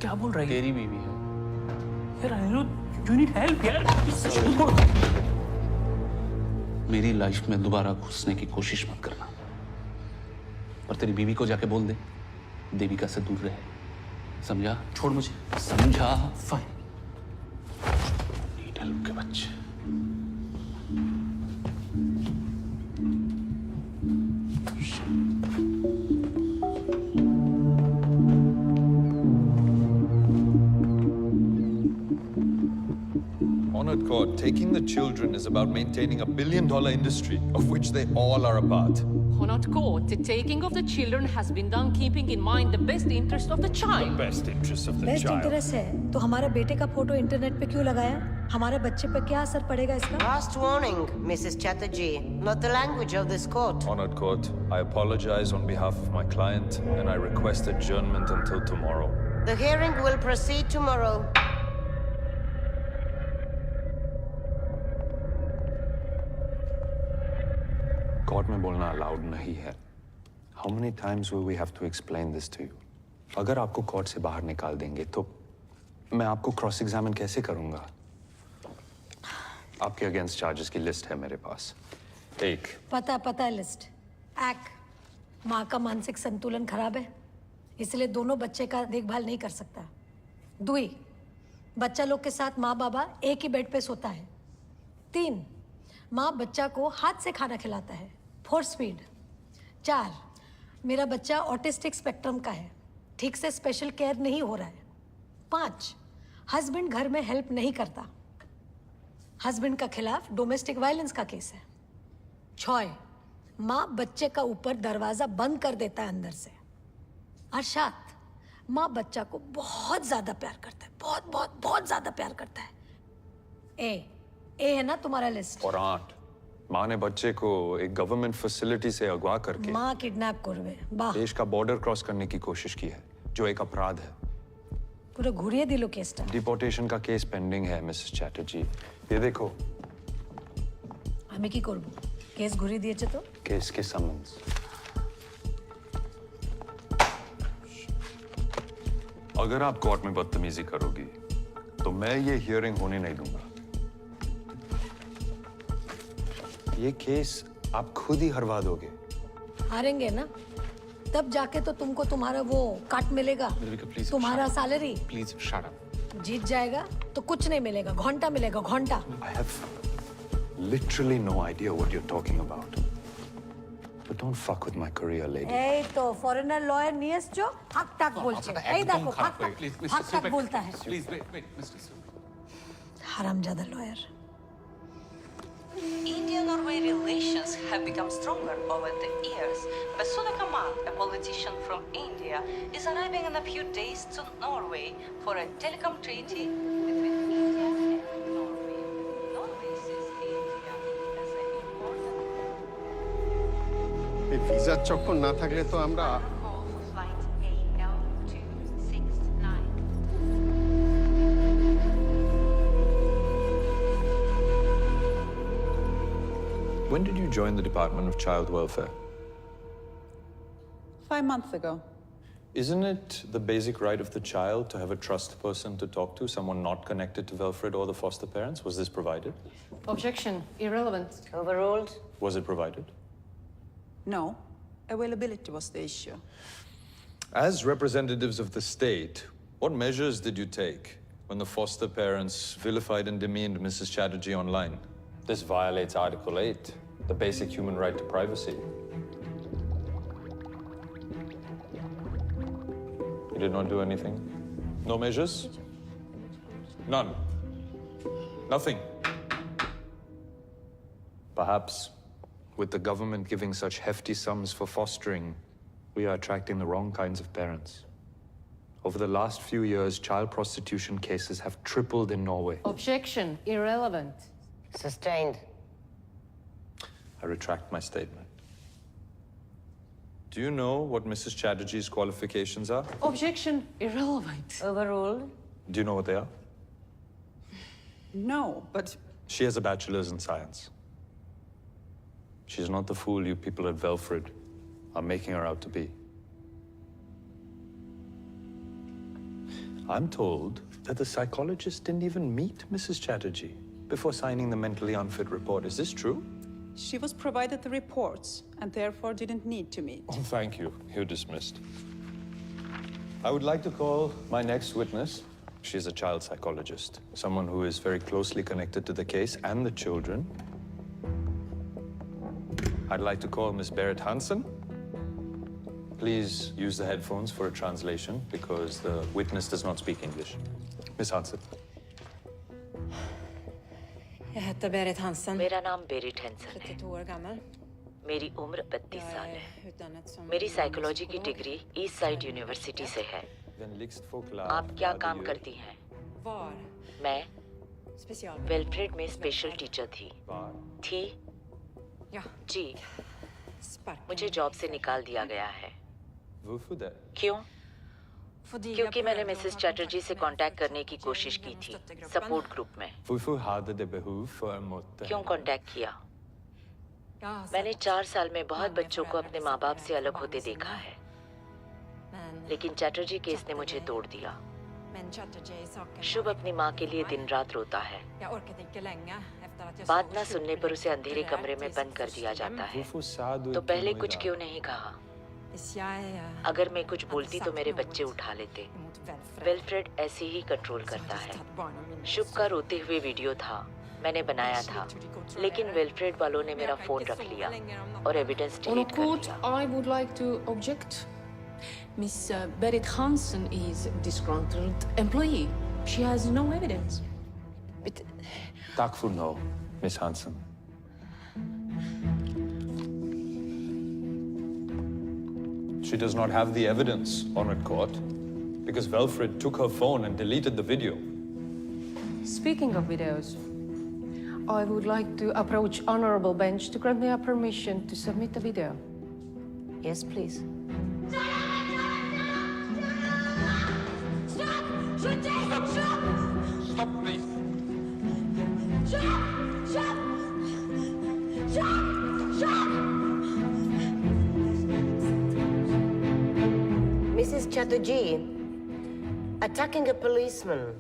A: क्या बोल रही है
B: तेरी बीवी है
A: यार अनिरुद्ध यू नीड हेल्प यार
B: मेरी लाइफ में दोबारा घुसने की कोशिश मत करना और तेरी बीवी को जाके बोल दे देविका से दूर रहे समझा
A: छोड़ मुझे
B: समझा
A: फाइन
H: महलूम के बच्चे।
M: Honored court, taking the children is about maintaining $1 billion industry, of which they all are a part.
N: Honored court, the taking of the children has been done keeping in mind the best interest of the child.
M: The best interest of the
F: best
M: child.
F: Interest है तो हमारे बेटे का photo internet पे क्यों लगाया? हमारे बच्चे पे क्या असर पड़ेगा इसका?
I: Last warning, Mrs. Chatterjee. Not the language of this court.
M: Honored court, I apologize on behalf of my client and I request adjournment until tomorrow.
I: The hearing will proceed tomorrow.
M: Court में बोलना allowed नहीं है। How many times will we have to explain this to you? अगर आपको court से बाहर निकाल देंगे तो मैं आपको क्रॉस एग्जामिन कैसे करूंगा? आपके अगेंस्ट चार्जेस की लिस्ट है मेरे पास। एक,
F: पता है लिस्ट। एक, माँ का मानसिक संतुलन खराब है, इसलिए दोनों बच्चे का देखभाल नहीं कर सकता। दुई, बच्चा लोग के साथ माँ बाबा एक ही बेड पे सोता है। तीन, माँ बच्चा को हाथ से खाना खिलाता है। 4 स्पीड। 4, मेरा बच्चा ऑटिस्टिक स्पेक्ट्रम का है, ठीक से स्पेशल केयर नहीं हो रहा है। 5, हस्बैंड घर में हेल्प नहीं करता, हस्बैंड का खिलाफ डोमेस्टिक वायलेंस का केस है। 6, माँ बच्चे का ऊपर दरवाजा बंद कर देता है अंदर से। और 7, माँ बच्चा को बहुत ज्यादा प्यार करता है, बहुत ज्यादा प्यार करता है। ए है ना तुम्हारा लिस्ट?
M: और 8, माँ ने बच्चे को एक गवर्नमेंट फैसिलिटी से अगवा करके
F: माँ किडनैप करवे बाह
M: देश का बॉर्डर क्रॉस करने की कोशिश की है, जो एक अपराध है।
F: पूरा घुरिए दिलो केसटा।
M: डिपोर्टेशन का केस पेंडिंग है मिसेस चैटर्जी। ये देखो।
F: हमें की करबो? केस घुरी दिए तो?
M: केस के समन्स। अगर आप कोर्ट में बदतमीजी करोगी तो मैं ये हियरिंग होने नहीं दूंगा। ये केस आप खुद ही हरवा दोगे।
F: हारेंगे ना, तब जाके तो तुमको तुम्हारा वो काट मिलेगा, तुम्हारा सैलरी।
B: Please shut up.
F: जीत जाएगा तो कुछ नहीं मिलेगा, घंटा मिलेगा, घंटा।
M: I have literally no idea what you're talking about. But don't fuck with my career, lady.
F: ए तो फॉरेनर लॉयर नियस जो हक तक बोलते हैं। ए देखो हक तक बोलता है।
B: Please wait mister.
F: हरामजादा lawyer.
O: India-Norway relations have become stronger over the years, but Suna Kamal, a politician from India, is arriving in a few days to Norway for a telecom treaty between India and Norway. Norway sees India as an important
W: এই ভিসার চক্কর না থাকলে তো আমরা
O: call for flight AL269.
M: When did you join the Department of Child Welfare?
O: 5 months ago.
M: Isn't it the basic right of the child to have a trust person to talk to, someone not connected to Wilfred or the foster parents? Was this provided?
N: Objection. Irrelevant.
I: Overruled.
M: Was it provided?
O: No. Availability was the issue.
M: As representatives of the state, what measures did you take when the foster parents vilified and demeaned Mrs. Chatterjee online? This violates Article 8, the basic human right to privacy. You did not do anything? No measures? None? Nothing? Perhaps, with the government giving such hefty sums for fostering, we are attracting the wrong kinds of parents. Over the last few years, child prostitution cases have tripled in Norway.
N: Objection. Irrelevant.
I: Sustained.
M: I retract my statement. Do you know what Mrs. Chatterjee's qualifications are?
N: Objection. Irrelevant.
I: Overruled.
M: Do you know what they are?
O: No, but
M: She has a bachelor's in science. She's not the fool you people at Velfred are making her out to be. I'm told that the psychologist didn't even meet Mrs. Chatterjee before signing the mentally unfit report. Is this true?
O: she was provided the reports and therefore didn't need to meet.
M: Oh, thank you. You're dismissed. I would like to call my next witness, She's a child psychologist, someone who is very closely connected to the case and the children. I'd like to call Miss Berit Hansen. Please use the headphones for a translation because the witness does not speak English. Miss Hansen.
L: Jag heter Berit Hansen.
T: मेरा नाम Beirut Hansen है।
L: 32 år gammal.
T: मेरी उम्र 32 साल है।
L: Utdannet som
T: मेरी psychology की degree east side university से है। आप क्या काम करती हैं?
L: Var
T: मैं
L: special.
T: वेलफ्रेड में स्पेशल टीचर थी?
L: Ja.
T: जी। मुझे जॉब से निकाल दिया गया है। क्यों? क्योंकि मैंने मिसेस चैटर्जी से कांटेक्ट करने की कोशिश की थी सपोर्ट ग्रुप में। क्यों कांटेक्ट किया? मैंने 4 साल में बहुत बच्चों को अपने माँ बाप से अलग होते देखा है, लेकिन चैटर्जी केस ने मुझे तोड़ दिया। शुभ अपनी माँ के लिए दिन रात रोता है। बात ना सुनने पर उसे अंधेरे कमरे में बंद कर दिया जाता है। तो पहले कुछ क्यों नहीं कहा? अगर मैं कुछ बोलती तो मेरे बच्चे उठा लेते। वेलफ्रेड ऐसे ही कंट्रोल करता है। शुभ का रोते हुए वीडियो था, मैंने बनाया था, लेकिन वेलफ्रेड वालों ने मेरा फोन रख लिया और एविडेंस डिलीट कर दिया।
N: I would like to object. Miss Berit Hansen is disgruntled employee. She has no evidence.
M: Tack för no, Miss Hansen. She does not have the evidence, Honored Court, because Velfred took her phone and deleted the video.
N: Speaking of videos, I would like to approach Honorable Bench to grant me a permission to submit a video.
T: Yes, please.
B: Stop, please.
I: Mrs. Chatterjee, attacking a policeman,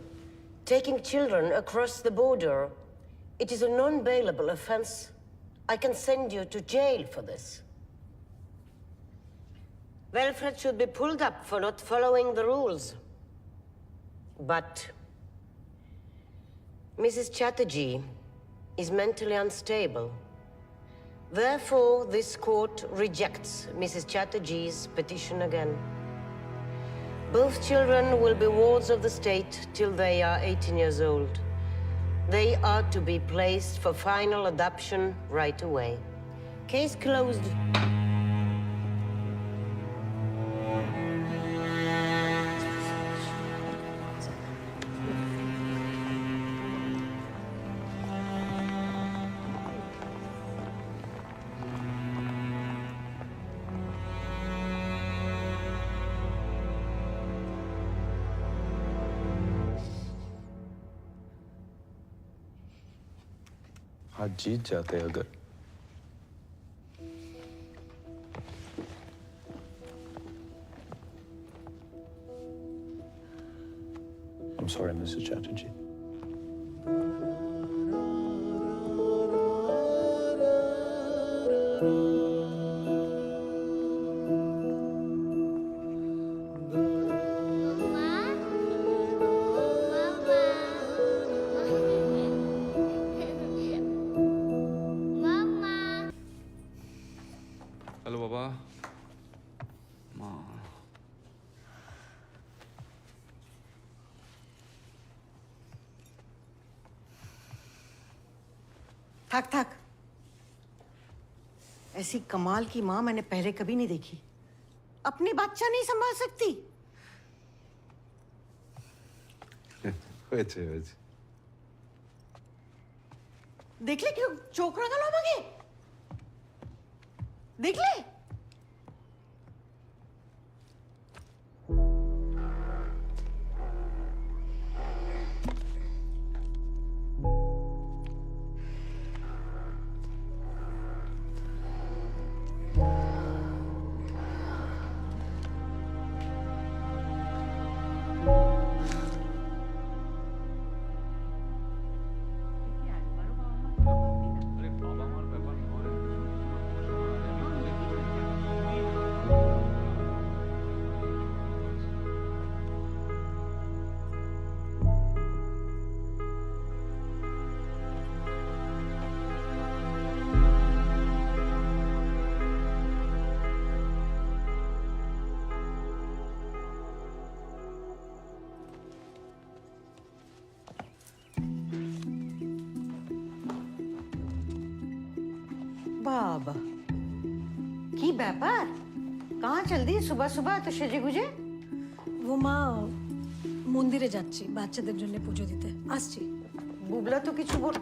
I: taking children across the border, it is a non-bailable offense. I can send you to jail for this. Wilfred should be pulled up for not following the rules. But Mrs. Chatterjee is mentally unstable. Therefore, this court rejects Mrs. Chatterjee's petition again. Both children will be wards of the state till they are 18 years old. They are to be placed for final adoption right away. Case closed.
M: आज जीत जाते अगर। I'm sorry, Mrs. Chatterjee.
B: Hello बाबा। माँ।
I: थक थक। ऐसी कमाल की माँ मैंने पहले कभी नहीं देखी। अपनी बच्चा नहीं संभाल सकती। देख ले क्यों चोकरा गलो मगे। देख ले। বাবা কি ব্যাপার কাহা চলদি সুবহ সুবহ তো সেজে গুজে
F: ও মা মন্দিরে যাচ্ছি বাচ্চাদের জন্য পুজো দিতে আসছি
I: বুবলা তো কিছু বল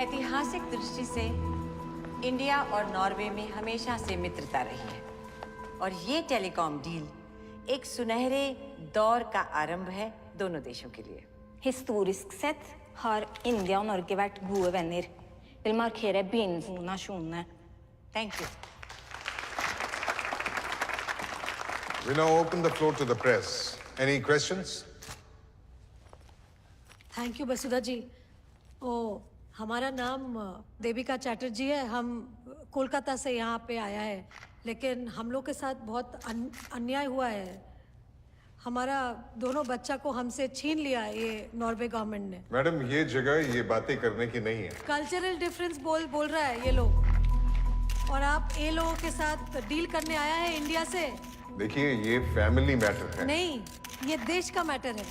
L: ऐतिहासिक दृष्टि से इंडिया और नॉर्वे में हमेशा से मित्रता रही है और ये टेलीकॉम डील एक सुनहरे दौर का आरंभ है दोनों देशों के लिए.
C: Historiskt sett har India och Norge varit gode vänner. Vill markera begynnelsen av nasjonene.
L: Thank you.
G: We now open the floor to the press. Any questions?
F: Thank you Vasudha ji oh हमारा नाम देविका चैटर्जी है हम कोलकाता से यहाँ पे आया है लेकिन हम लोग के साथ बहुत अन्याय हुआ है हमारा दोनों बच्चा को हमसे छीन लिया है ये नॉर्वे गवर्नमेंट ने
G: मैडम ये जगह ये बातें करने की नहीं है
F: कल्चरल डिफरेंस बोल रहा है ये लोग और आप ये लोगों के साथ डील करने आया है इंडिया से
G: देखिए ये फैमिली मैटर है
F: नहीं ये देश का मैटर है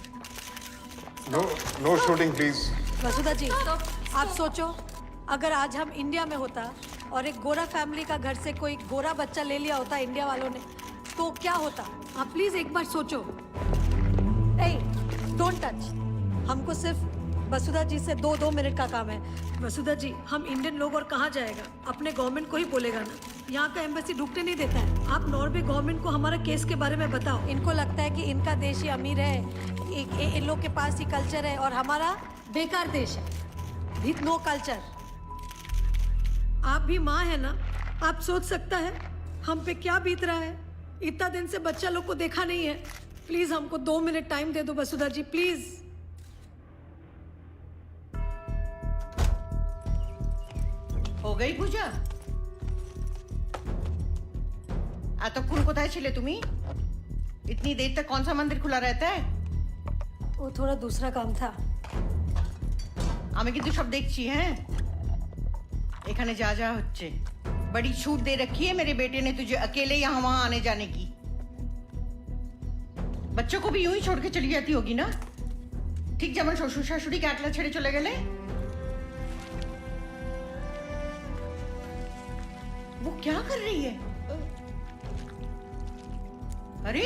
G: नो शूटिंग प्लीज
F: वसुधा जी आप सोचो अगर आज हम इंडिया में होता और एक गोरा फैमिली का घर से कोई गोरा बच्चा ले लिया होता इंडिया वालों ने तो क्या होता आप प्लीज एक बार सोचो डोंट टच हमको सिर्फ वसुधा जी से दो मिनट का काम है वसुधा जी हम इंडियन लोग और कहाँ जाएगा अपने गवर्नमेंट को ही बोलेगा ना यहाँ का एम्बेसी ढुकने नहीं देता है आप नॉर्वे गवर्नमेंट को हमारा केस के बारे में बताओ इनको लगता है कि इनका देश ही अमीर है इन लोग के पास ही कल्चर है और हमारा बेकार देश है विथ नो कल्चर आप भी माँ है ना आप सोच सकता है हम पे क्या बीत रहा है इतना दिन से बच्चा लोग को देखा नहीं है प्लीज हमको 2 मिनट टाइम दे दो वसुधा जी प्लीज
I: हो गई पूजा এতক্ষণ কোথায় ছিলে তুমি इतनी देर तक कौन सा मंदिर खुला रहता है
F: वो थोड़ा दूसरा काम था
I: আমি কিন্তু সব দেখছি हैं এখানে যা যা হচ্ছে बड़ी छूट दे रखी है मेरे बेटे ने तुझे अकेले यहाँ वहां आने जाने की बच्चों को भी यूं ही छोड़ के चली जाती होगी ना ठीक যেমন শ্বশুর শাশুড়ি কে একলা ছেড়ে চলে গেলে वो क्या कर रही है अरे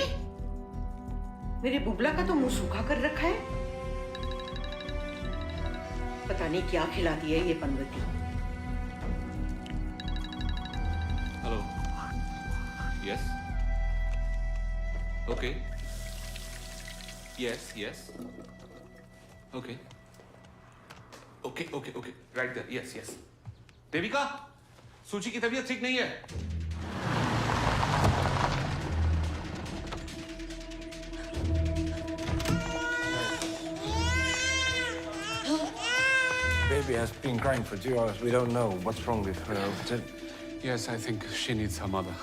I: मेरे बुबला का तो मुंह सूखा कर रखा है पता नहीं क्या खिलाती है ये पनवती
B: hello yes okay yes yes okay okay okay okay right there yes yes Devika Suchi की तबीयत ठीक नहीं है
J: Baby has been crying for 2 hours. We don't know what's wrong with her.
B: Yes, I think she needs her mother.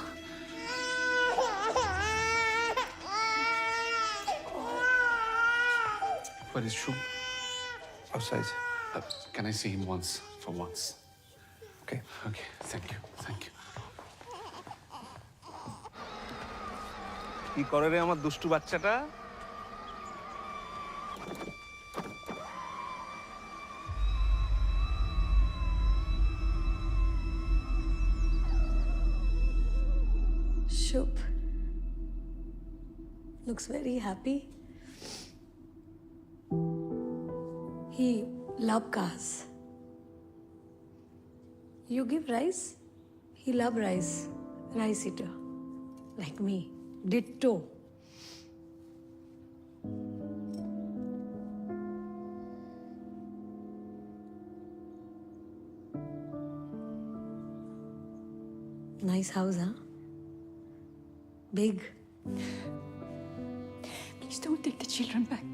B: Where is Shub?
J: Outside.
B: Can I see him once, for once?
J: Okay.
B: Okay, thank you, thank you. কি করে রে আমার দুষ্টু বাচ্চাটা
F: Shub looks very happy. He loves cars. You give rice, he loves rice. Rice eater. Like me. Ditto. Nice house, huh? Big.
S: Please don't take the children back.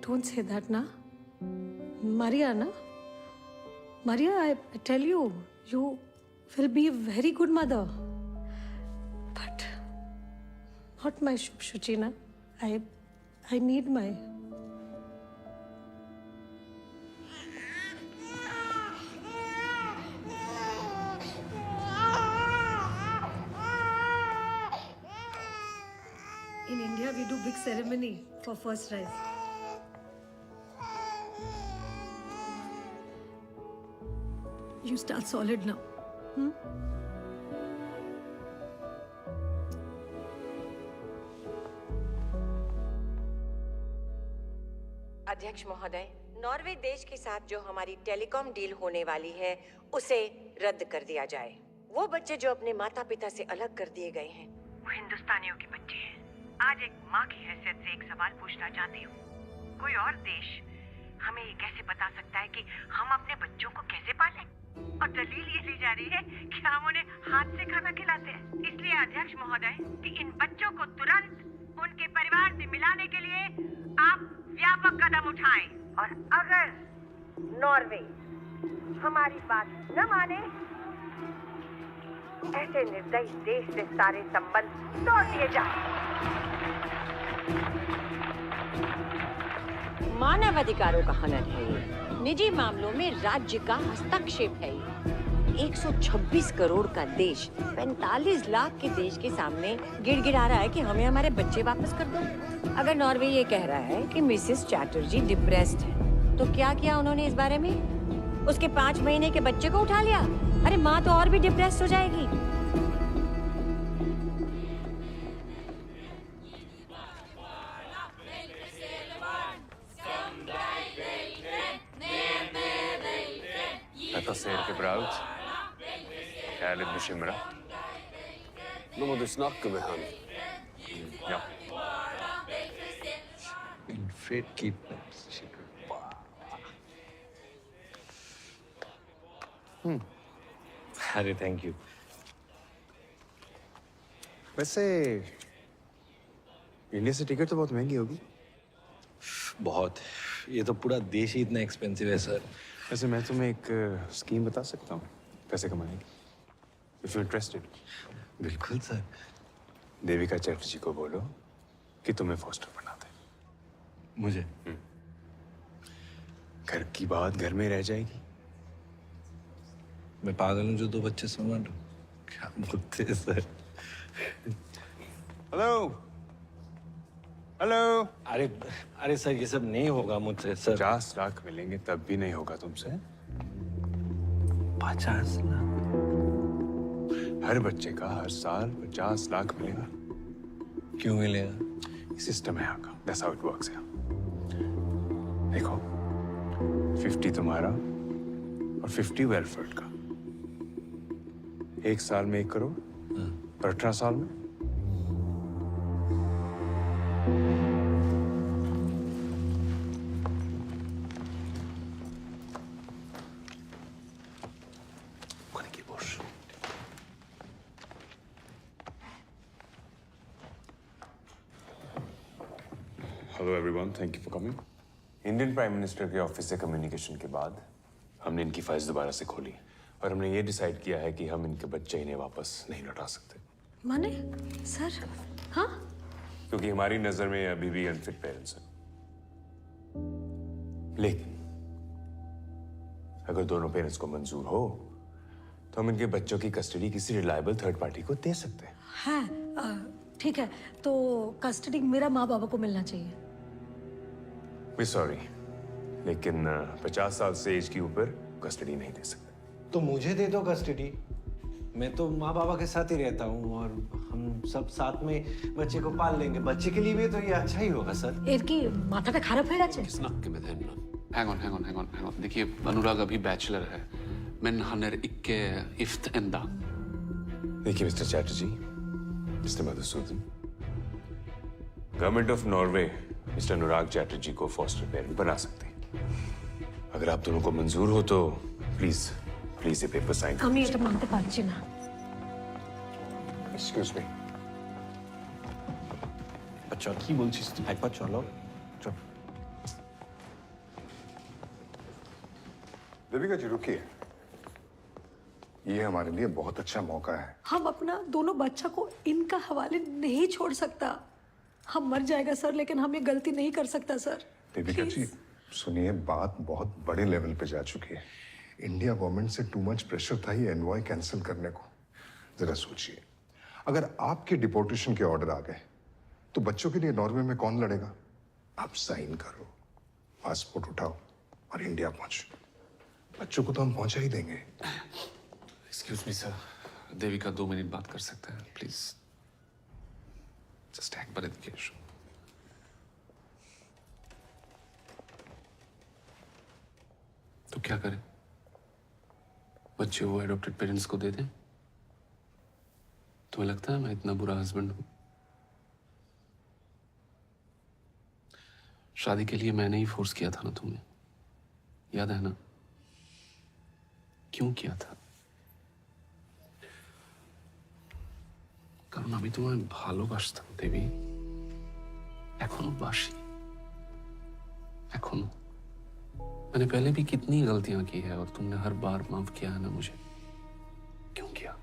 F: Don't say that, na. Maria, na. Maria, I tell you, you will be a very good mother. But not my Shuchi, na. I need my... In India, we do big ceremony for first prize. You start solid now.
L: अध्यक्ष महोदय, Norway देश के साथ जो हमारी telecom deal होने वाली है उसे रद्द कर दिया जाए। वो बच्चे जो अपने माता पिता से अलग कर दिए गए हैं,
K: वो हिंदुस्तानियों के बच्चे हैं। आज एक माँ की हैसियत से एक सवाल पूछना चाहती हूँ। कोई और देश हमें ये कैसे बता सकता है कि हम अपने बच्चों को कैसे पालें? और दलील ये ली जा रही है कि हम उन्हें हाथ से खाना खिलाते हैं। इसलिए अध्यक्ष महोदय कि इन बच्चों को तुरंत उनके परिवार से मिलाने के लिए आप व्यापक कदम उठाएं। और अगर नॉर्वे हमारी बात न माने, ऐसे निर्दयी देश से सारे संबंध तोड़ दिए जाए।
L: मानव अधिकारों का हनन है ये, निजी मामलों में राज्य का हस्तक्षेप है ये। 126 करोड़ का देश 45 लाख के देश के सामने गिड़गिड़ा रहा है कि हमें हमारे बच्चे वापस कर दो। अगर नॉर्वे ये कह रहा है कि मिसेस चैटर्जी डिप्रेस्ड है, तो क्या किया उन्होंने इस बारे में? उसके 5 महीने के बच्चे को उठा लिया? अरे माँ तो और भी डिप्रेस्ड हो जाएगी।
D: Detta ser inte bra ut. Jag är lite bekymrad.
M: Nå må du snakke med han.
D: Ja.
J: Infrared kidnaps. अरे थैंक यू।
D: वैसे इंडिया से टिकट तो बहुत महंगी होगी।
J: बहुत। ये तो पूरा देश ही इतना एक्सपेंसिव है सर।
D: वैसे मैं तुम्हें एक स्कीम बता सकता हूँ पैसे कमाने की। If you're interested.
J: बिल्कुल सर।
D: देविका चैटर्जी को बोलो कि तुम्हें फॉस्टर बना दे।
J: मुझे?
D: घर की बात घर में रह जाएगी।
J: मैं पागल हूँ जो 2 बच्चे संभालूं? क्या बोलते हैं सर?
D: Hello hello.
J: अरे सर ये सब नहीं होगा मुझसे सर।
D: 50 लाख मिलेंगे तब भी नहीं होगा तुमसे।
J: 50 लाख?
D: हर बच्चे का हर साल 50 लाख मिलेगा।
J: क्यों मिलेगा?
D: सिस्टम है यहाँ का। That's how it works यहाँ। देखो 50 तुम्हारा और 50 वेलफेयर का। 1 साल में 1 करोड़ और 18 साल में hello everyone, thank you for coming. Indian prime minister के ऑफिस से कम्युनिकेशन के बाद हमने इनकी फाइल्स दोबारा से खोली और हमने ये डिसाइड किया है कि हम इनके बच्चे इन्हें वापस नहीं लौटा सकते।
F: माने सर? हाँ?
D: क्योंकि हमारी नजर में अभी भी अनफिट पेरेंट्स हैं। लेकिन अगर दोनों पेरेंट्स को मंजूर हो तो हम इनके बच्चों की कस्टडी किसी रिलायबल थर्ड पार्टी को दे सकते हैं।
F: हाँ, ठीक है। तो कस्टडी मेरा माँ बाबा को मिलना चाहिए।
D: मैं सॉरी, लेकिन 50 साल से एज के ऊपर कस्टडी नहीं दे सकते।
J: तो मुझे दे दो कस्टडी। मैं तो माँ बाबा के साथ ही रहता हूँ और हम सब साथ में बच्चे को पाल लेंगे। बच्चे के लिए भी तो ये अच्छा ही होगा सर।
F: इनकी माथा खाराप है राजे।
B: Snakke med henne. Hang on. देखिए अनुराग अभी बैचलर है। Men han är icke gift ända.
D: देखिए mister Chatterjee, mister Madhusudan, government of Norway mister Anurag Chatterjee को फॉस्टर पेरेंट बना सकते हैं। अगर आप दोनों को मंजूर हो तो प्लीज ये पेपर साइन
F: আমি এটা মানতে পারছি না।
D: Excuse me.
J: अच्छा কি বলছিস তুই? একবার চলো। চল।
P: देविका जी रुकिए। ये हमारे लिए बहुत अच्छा मौका है।
F: हम अपना दोनों बच्चा को इनका हवाले नहीं छोड़ सकता। हम मर जाएगा सर, लेकिन हम ये गलती नहीं कर सकता सर।
P: देविका जी सुनिए, बात बहुत बड़े लेवल पे जा चुकी है। इंडिया गवर्नमेंट से टू मच प्रेशर था ये एनवॉय कैंसिल करने को। जरा सोचिए, अगर आपके डिपोर्टेशन के ऑर्डर आ गए तो बच्चों के लिए नॉर्वे में कौन लड़ेगा? आप साइन करो, पासपोर्ट उठाओ और इंडिया पहुंचो। बच्चों को तो हम पहुंचा ही देंगे।
B: Excuse me sir, Devika 2 minute बात कर सकते हैं प्लीज? जस्ट एक बार देखिए। तो क्या करें? बच्चे वो एडॉप्टेड पेरेंट्स को दे दें? तुम्हें लगता है मैं इतना बुरा हस्बैंड हूं? शादी के लिए मैंने ही फोर्स किया था ना तुम्हें, याद है ना? क्यों किया था? কারণ আমি তোমায় ভালোবাসতাম দেবী, এখনো बासी, एखोनो। मैंने पहले भी कितनी गलतियां की है और तुमने हर बार माफ किया है ना मुझे। क्यों किया?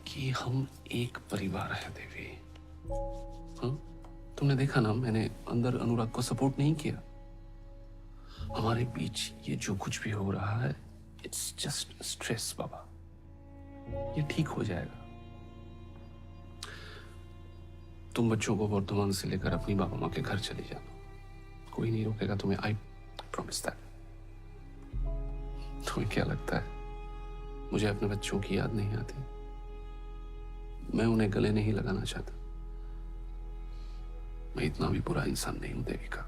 B: कि हम एक परिवार है देवी। हाँ? तुमने देखा ना, मैंने अंदर अनुराग को सपोर्ट नहीं किया। हमारे बीच ये जो कुछ भी हो रहा है, इट्स जस्ट स्ट्रेस बाबा। ये ठीक हो जाएगा। तुम बच्चों को वर्धमान से लेकर अपनी बाबा माँ के घर चली जाना, कोई नहीं रोकेगा तुम्हें। I promise that. तुम्हें क्या लगता है मुझे अपने बच्चों की याद नहीं आती? मैं उन्हें गले नहीं लगाना चाहता। मैं इतना भी बुरा इंसान नहीं हूं देविका।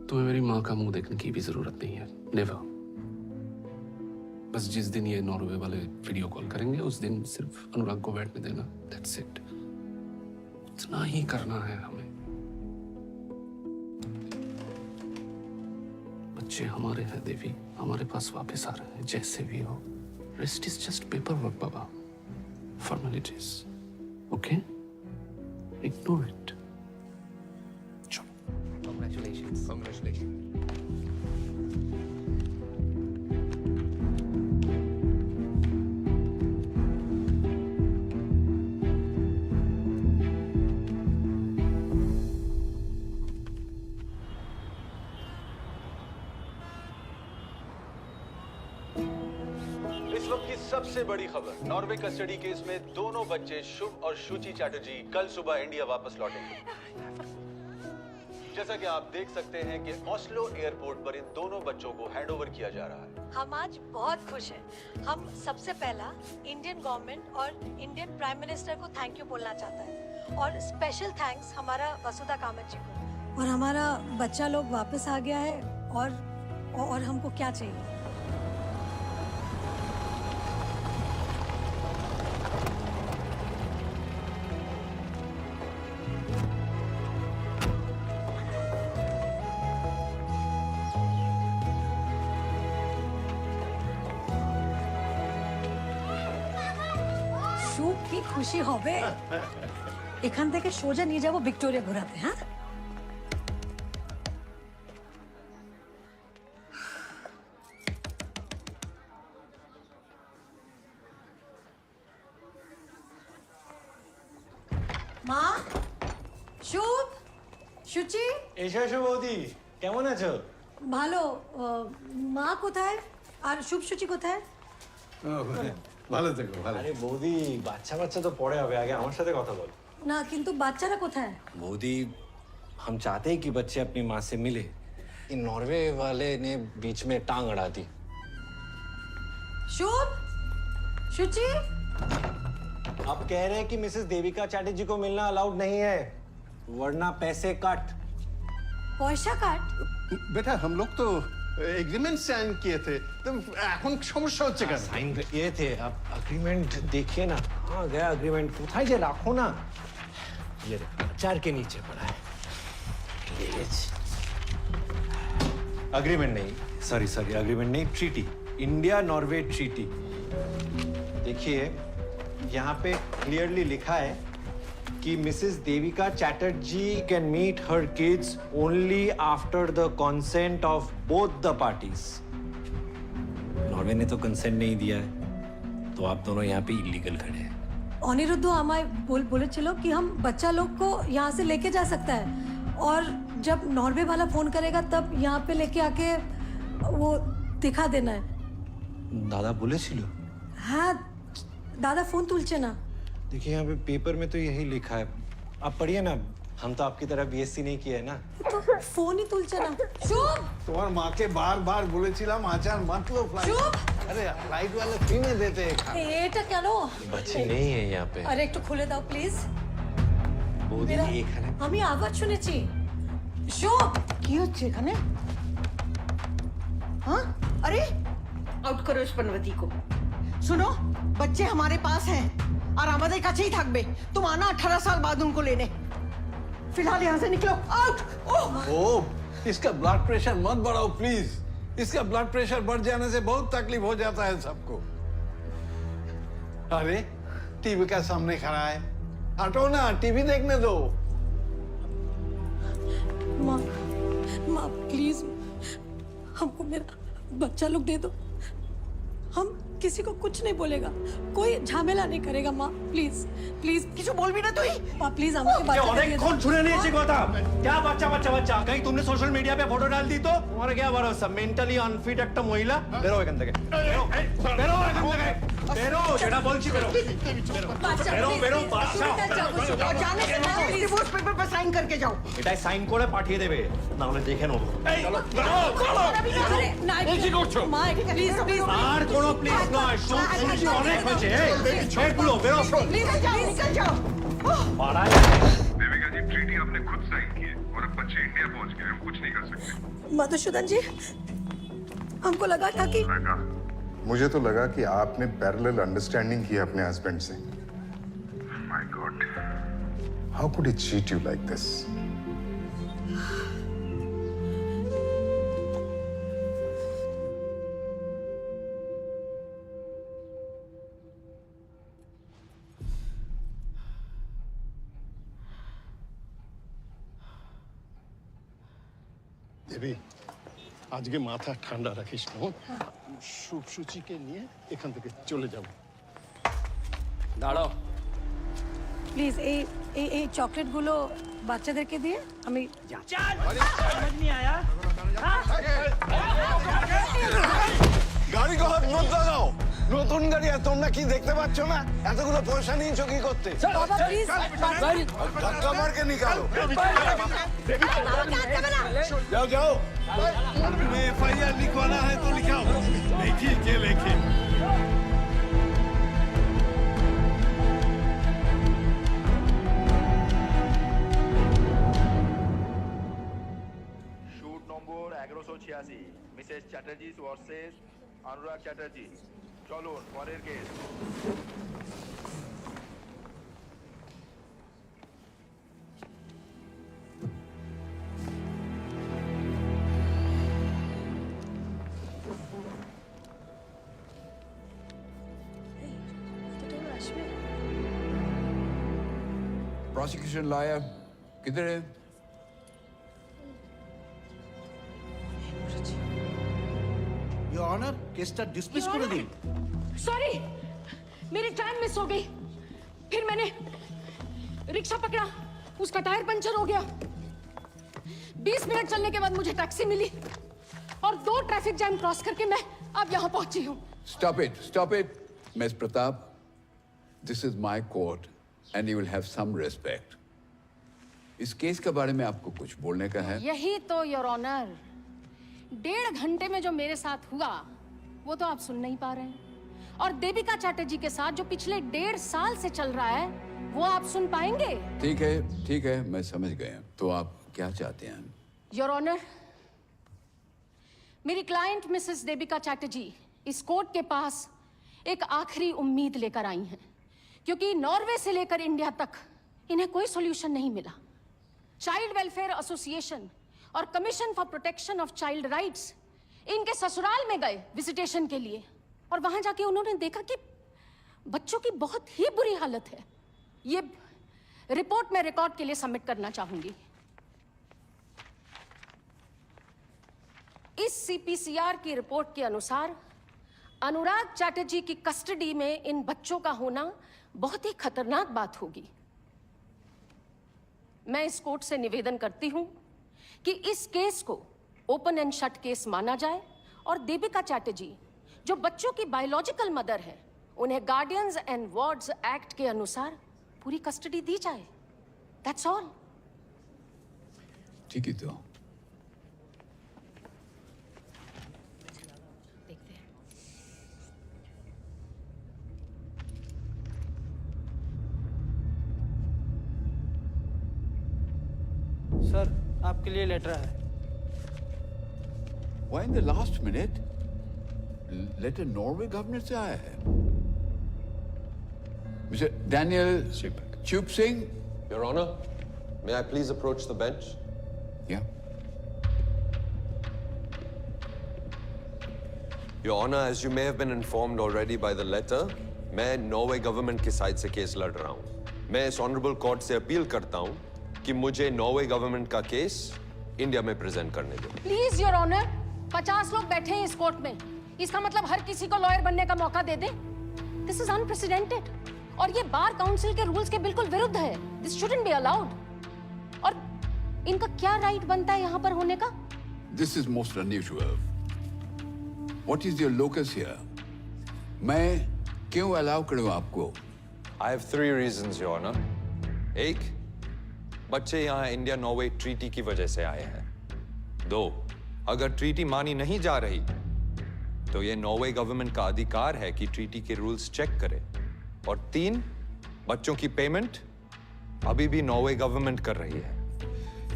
B: तुम्हें मेरी माँ का मुंह देखने की भी जरूरत नहीं है, नेवर। बस जिस दिन ये नॉर्वे वाले वीडियो कॉल करेंगे उस दिन सिर्फ अनुराग को बैठने देना, दैट्स इट। इतना ही करना है हमें। बच्चे हमारे हैं देवी, हमारे पास वापस आ रहे हैं जैसे भी हो। Rest is just paper work Baba, formalities, okay? Ignore it. चलो, कांग्रेचुलेशंस। कांग्रेचुलेशंस।
Q: इस वक्त की सबसे बड़ी खबर, नॉर्वे कस्टडी केस में दोनों बच्चे शुभ और शुचि चैटर्जी कल सुबह इंडिया वापस लौटेंगे। जैसा कि आप देख सकते हैं कि ऑस्लो एयरपोर्ट पर इन दोनों बच्चों को हैंडओवर किया जा रहा है।
F: हम आज बहुत खुश हैं। हम सबसे पहला इंडियन गवर्नमेंट और इंडियन प्राइम मिनिस्टर को थैंक यू बोलना चाहता है, और स्पेशल थैंक्स हमारा वसुधा कामत जी को। और हमारा बच्चा लोग वापस आ गया है, और हमको क्या चाहिए? কি খুশি হবে এখান থেকে সোজা নিয়ে যাব ভিক্টোরিয়া ঘোরাতে। হ্যাঁ, মা, শুভ, সুচি।
J: এসো এসো বৌদি, কেমন আছো?
F: ভালো। মা কোথায় আর শুভ সুচি কোথায়?
J: ভালো থেকো। ভালো। আরে বৌদি, বাচ্চা বাচ্চা তো পরে হবে, আগে আমার সাথে কথা বল।
F: না, কিন্তু বাচ্চারা কোথায়?
J: मोदी, हम चाहते हैं कि बच्चे अपनी माँ से मिले। इन नॉर्वे वाले ने बीच में टांग अड़ा दी।
F: शुभ, सुचि।
J: अब कह रहे हैं कि मिसेस देविका चैटर्जी को मिलना अलाउड नहीं है, वरना पैसे कट।
F: पैसा कट?
G: बेटा, हम लोग तो एग्रीमेंट साइन किए थे, तो এখন সমস্যা হচ্ছে কেন?
J: साइन किए थे, अब एग्रीमेंट देखिए ना। हाँ, गया एग्रीमेंट, कोথায় যে রাখো না। ये चार के नीचे पड़ा है। एग्रीमेंट नहीं, सॉरी एग्रीमेंट नहीं, ट्रीटी, इंडिया नॉर्वे ट्रीटी। देखिए, यहाँ पे क्लियरली लिखा है कि Mrs Devika Chatterjee can meet her kids only after the consent of both the parties. Norway ने तो कंसेंट नहीं दिया है, तो आप दोनों यहाँ पे इलीगल खड़े हैं।
F: अनिरुद्ध हमारे बोले कि हम बच्चा लोग को यहाँ से लेके जा सकता है, और जब नॉर्वे वाला फोन करेगा तब यहाँ पे लेके आके वो दिखा देना है।
J: दादा बोले छिलो?
F: हाँ, दादा फोन तुलचे ना।
J: देखिए यहाँ पे पेपर में तो यही लिखा है, आप पढ़िए ना। हम तो आपकी तरह बीएससी नहीं किया है ना।
F: तो फोन ही तुलचे ना। चुप।
G: তোমার মাকে বারবার বলেছিলাম আচার মাত্র
F: চুপ।
G: আরে ফ্লাইট वाले फ्री में देते हैं।
F: এটা কেন?
J: बच्चे नहीं है यहाँ पे।
F: আরে একটু খুলে দাও প্লিজ।
J: বৌদি এখানে।
F: আমি আওয়াজ শুনেছি। চুপ।
K: কি হচ্ছে এখানে? हाँ? अरे आउट करो इस पनवती को। सुनो, बच्चे हमारे पास हैं और আমাদের কাছেই থাকবে। तुम आना 18 साल बाद उनको लेने। फिलहाल यहाँ से निकलो। आउट।
G: ओह, इसका ब्लड प्रेशर मत बढ़ाओ प्लीज। इसका ब्लड प्रेशर बढ़ जाने से बहुत तकलीफ हो जाता है सबको। अरे टीवी का सामने खड़ा है, हटो ना, टीवी देखने दो।
F: माँ, माँ प्लीज हमको मेरा बच्चा लोग दे दो। हम किसी को कुछ नहीं बोलेगा, कोई झमेला नहीं करेगा। माँ प्लीज प्लीज
K: কিছু বলবি না তুই?
F: माँ प्लीज আমাকে বাচ্চা
A: অনেক
F: दे दो।
A: कौन छुने नहीं चाहिए था। क्या बच्चा बच्चा बच्चा कहीं तुमने सोशल मीडिया पे फोटो डाल दी तो तुम्हारा क्या भरोसा। मेंटली अनफिट একটা মহিলা বেরো এখান থেকে। বেরো বেরো এখান থেকে। বেরো যেটা বলছি বেরো। বেরো বেরো বাচ্চা।
K: और जाने से पहले डिवोर्स पेपर पर साइन करके जाओ।
A: এটাই সাইন করে পাঠিয়ে দেবে, না হলে দেখে নেবো। চলো
F: আরে না
A: কি করছো?
F: মা প্লিজ প্লিজ
A: আর কোনো প্লিজ নয়, শুনছি অনেক হয়েছে। বেরো বেরো।
K: निकल जाओ, निकल जाओ।
A: পাড়ায়
P: देविका जी, ट्रीटी आपने खुद साइन की है और अब बच्चे इंडिया पहुंच गए, हम कुछ नहीं कर सकते।
F: मधुसूदन जी, हमको लगा था कि
P: मुझे तो लगा कि आपने पैरेलल अंडरस्टैंडिंग की अपने हस्बैंड से। My God, how could he cheat you like this?
W: Devi, আজকে মাথা ঠান্ডা রাখিস না। সুচিকে নিয়ে এখান থেকে চলে যাব।
J: দাঁড়াও।
F: প্লিজ এই চকলেট গুলো বাচ্চাদেরকে দিয়ে আমি
A: समझ नहीं आया।
G: গাড়ি কখন মত লাগাও, নতুন গাড়ি আর তোমরা কি দেখতে পাচ্ছ না? এতগুলো পয়সা নিয়েছো কি করতে?
F: বাবা প্লিজ
G: धक्का मार के निकालो। जाओ जाओ। FIR लिखवाना है तो लिखाओ। देखिए के लेके।
R: শুট নম্বর 1186, মিসেস চ্যাটার্জি ভার্সেস অনুরাগ চ্যাটার্জি। চলুন পরের কেস।
E: प्रोसिक्यूशन लॉयर किधर है?
U: योर ऑनर, केसটা डिसमिस করে দিন।
F: सॉरी, मेरी ट्रेन मिस हो गई। फिर मैंने रिक्शा पकड़ा, उसका टायर पंचर हो गया। 20 मिनट चलने के बाद मुझे टैक्सी मिली और 2 ट्रैफिक जैम क्रॉस करके मैं अब यहाँ पहुंची हूँ।
E: Stop it, Miss Pratap. This is my court, and you will have some respect. इस केस के बारे में आपको कुछ बोलने का है?
F: यही तो योर ऑनर, 1.5 घंटे में जो मेरे साथ हुआ वो तो आप सुन नहीं पा रहे हैं, और देविका चैटर्जी के साथ जो पिछले 1.5 साल से चल रहा है वो आप सुन पाएंगे?
E: ठीक है, मैं समझ गया। तो आप क्या चाहते हैं?
F: योर ऑनर, मेरी क्लाइंट मिसेस देविका चैटर्जी इस कोर्ट के पास एक आखिरी उम्मीद लेकर आई हैं, क्योंकि नॉर्वे से लेकर इंडिया तक इन्हें कोई सॉल्यूशन नहीं मिला। चाइल्ड वेलफेयर एसोसिएशन और commission for protection of child rights इनके ससुराल में गए विजिटेशन के लिए, और वहां जाके उन्होंने देखा कि बच्चों की बहुत ही बुरी हालत है। ये रिपोर्ट मैं रिकॉर्ड के लिए सबमिट करना चाहूंगी। इस सीपीसीआर की रिपोर्ट के अनुसार अनुराग चैटर्जी की कस्टडी में इन बच्चों का होना बहुत ही खतरनाक बात होगी। मैं इस कोर्ट से निवेदन करती हूं कि इस केस को ओपन एंड शट केस माना जाए और देविका चैटर्जी, जो बच्चों की बायोलॉजिकल मदर है, उन्हें गार्डियंस एंड वार्ड्स एक्ट के अनुसार पूरी कस्टडी दी जाए। That's all.
E: ठीक है तो
A: सर आपके लिए लेटर है।
H: Why in the last minute? Letter Norway government से आया है। Mr. Daniel Chup Singh.
M: Your Honor, may I please approach the bench?
H: Yeah.
M: Your Honor, as you may have been informed already by the letter, मैं Norway government की side से case लड़ रहा हूं। मैं इस ऑनरेबल कोर्ट से appeal करता हूं कि मुझे नॉर्वे गवर्नमेंट का केस इंडिया में प्रेजेंट करने दो।
F: प्लीज योर ऑनर, 50 लोग बैठे हैं इस कोर्ट में, इसका मतलब हर किसी को लॉयर बनने का मौका दे दे। दिस इज अनप्रेसिडेंटेड और ये बार काउंसिल के रूल्स के बिल्कुल विरुद्ध है। This shouldn't be allowed. और इनका क्या राइट बनता है यहाँ पर होने का?
H: This is most unusual. What is your locus here? मैं क्यों अलाउ करूं आपको?
M: I have 3 reasons, Your Honor. एक, बच्चे यहाँ इंडिया नॉर्वे ट्रीटी की वजह से आए हैं। 2, अगर ट्रीटी मानी नहीं जा रही तो ये नॉर्वे गवर्नमेंट का अधिकार है कि ट्रीटी के रूल्स चेक करे। और 3, बच्चों की पेमेंट अभी भी नॉर्वे गवर्नमेंट कर रही है।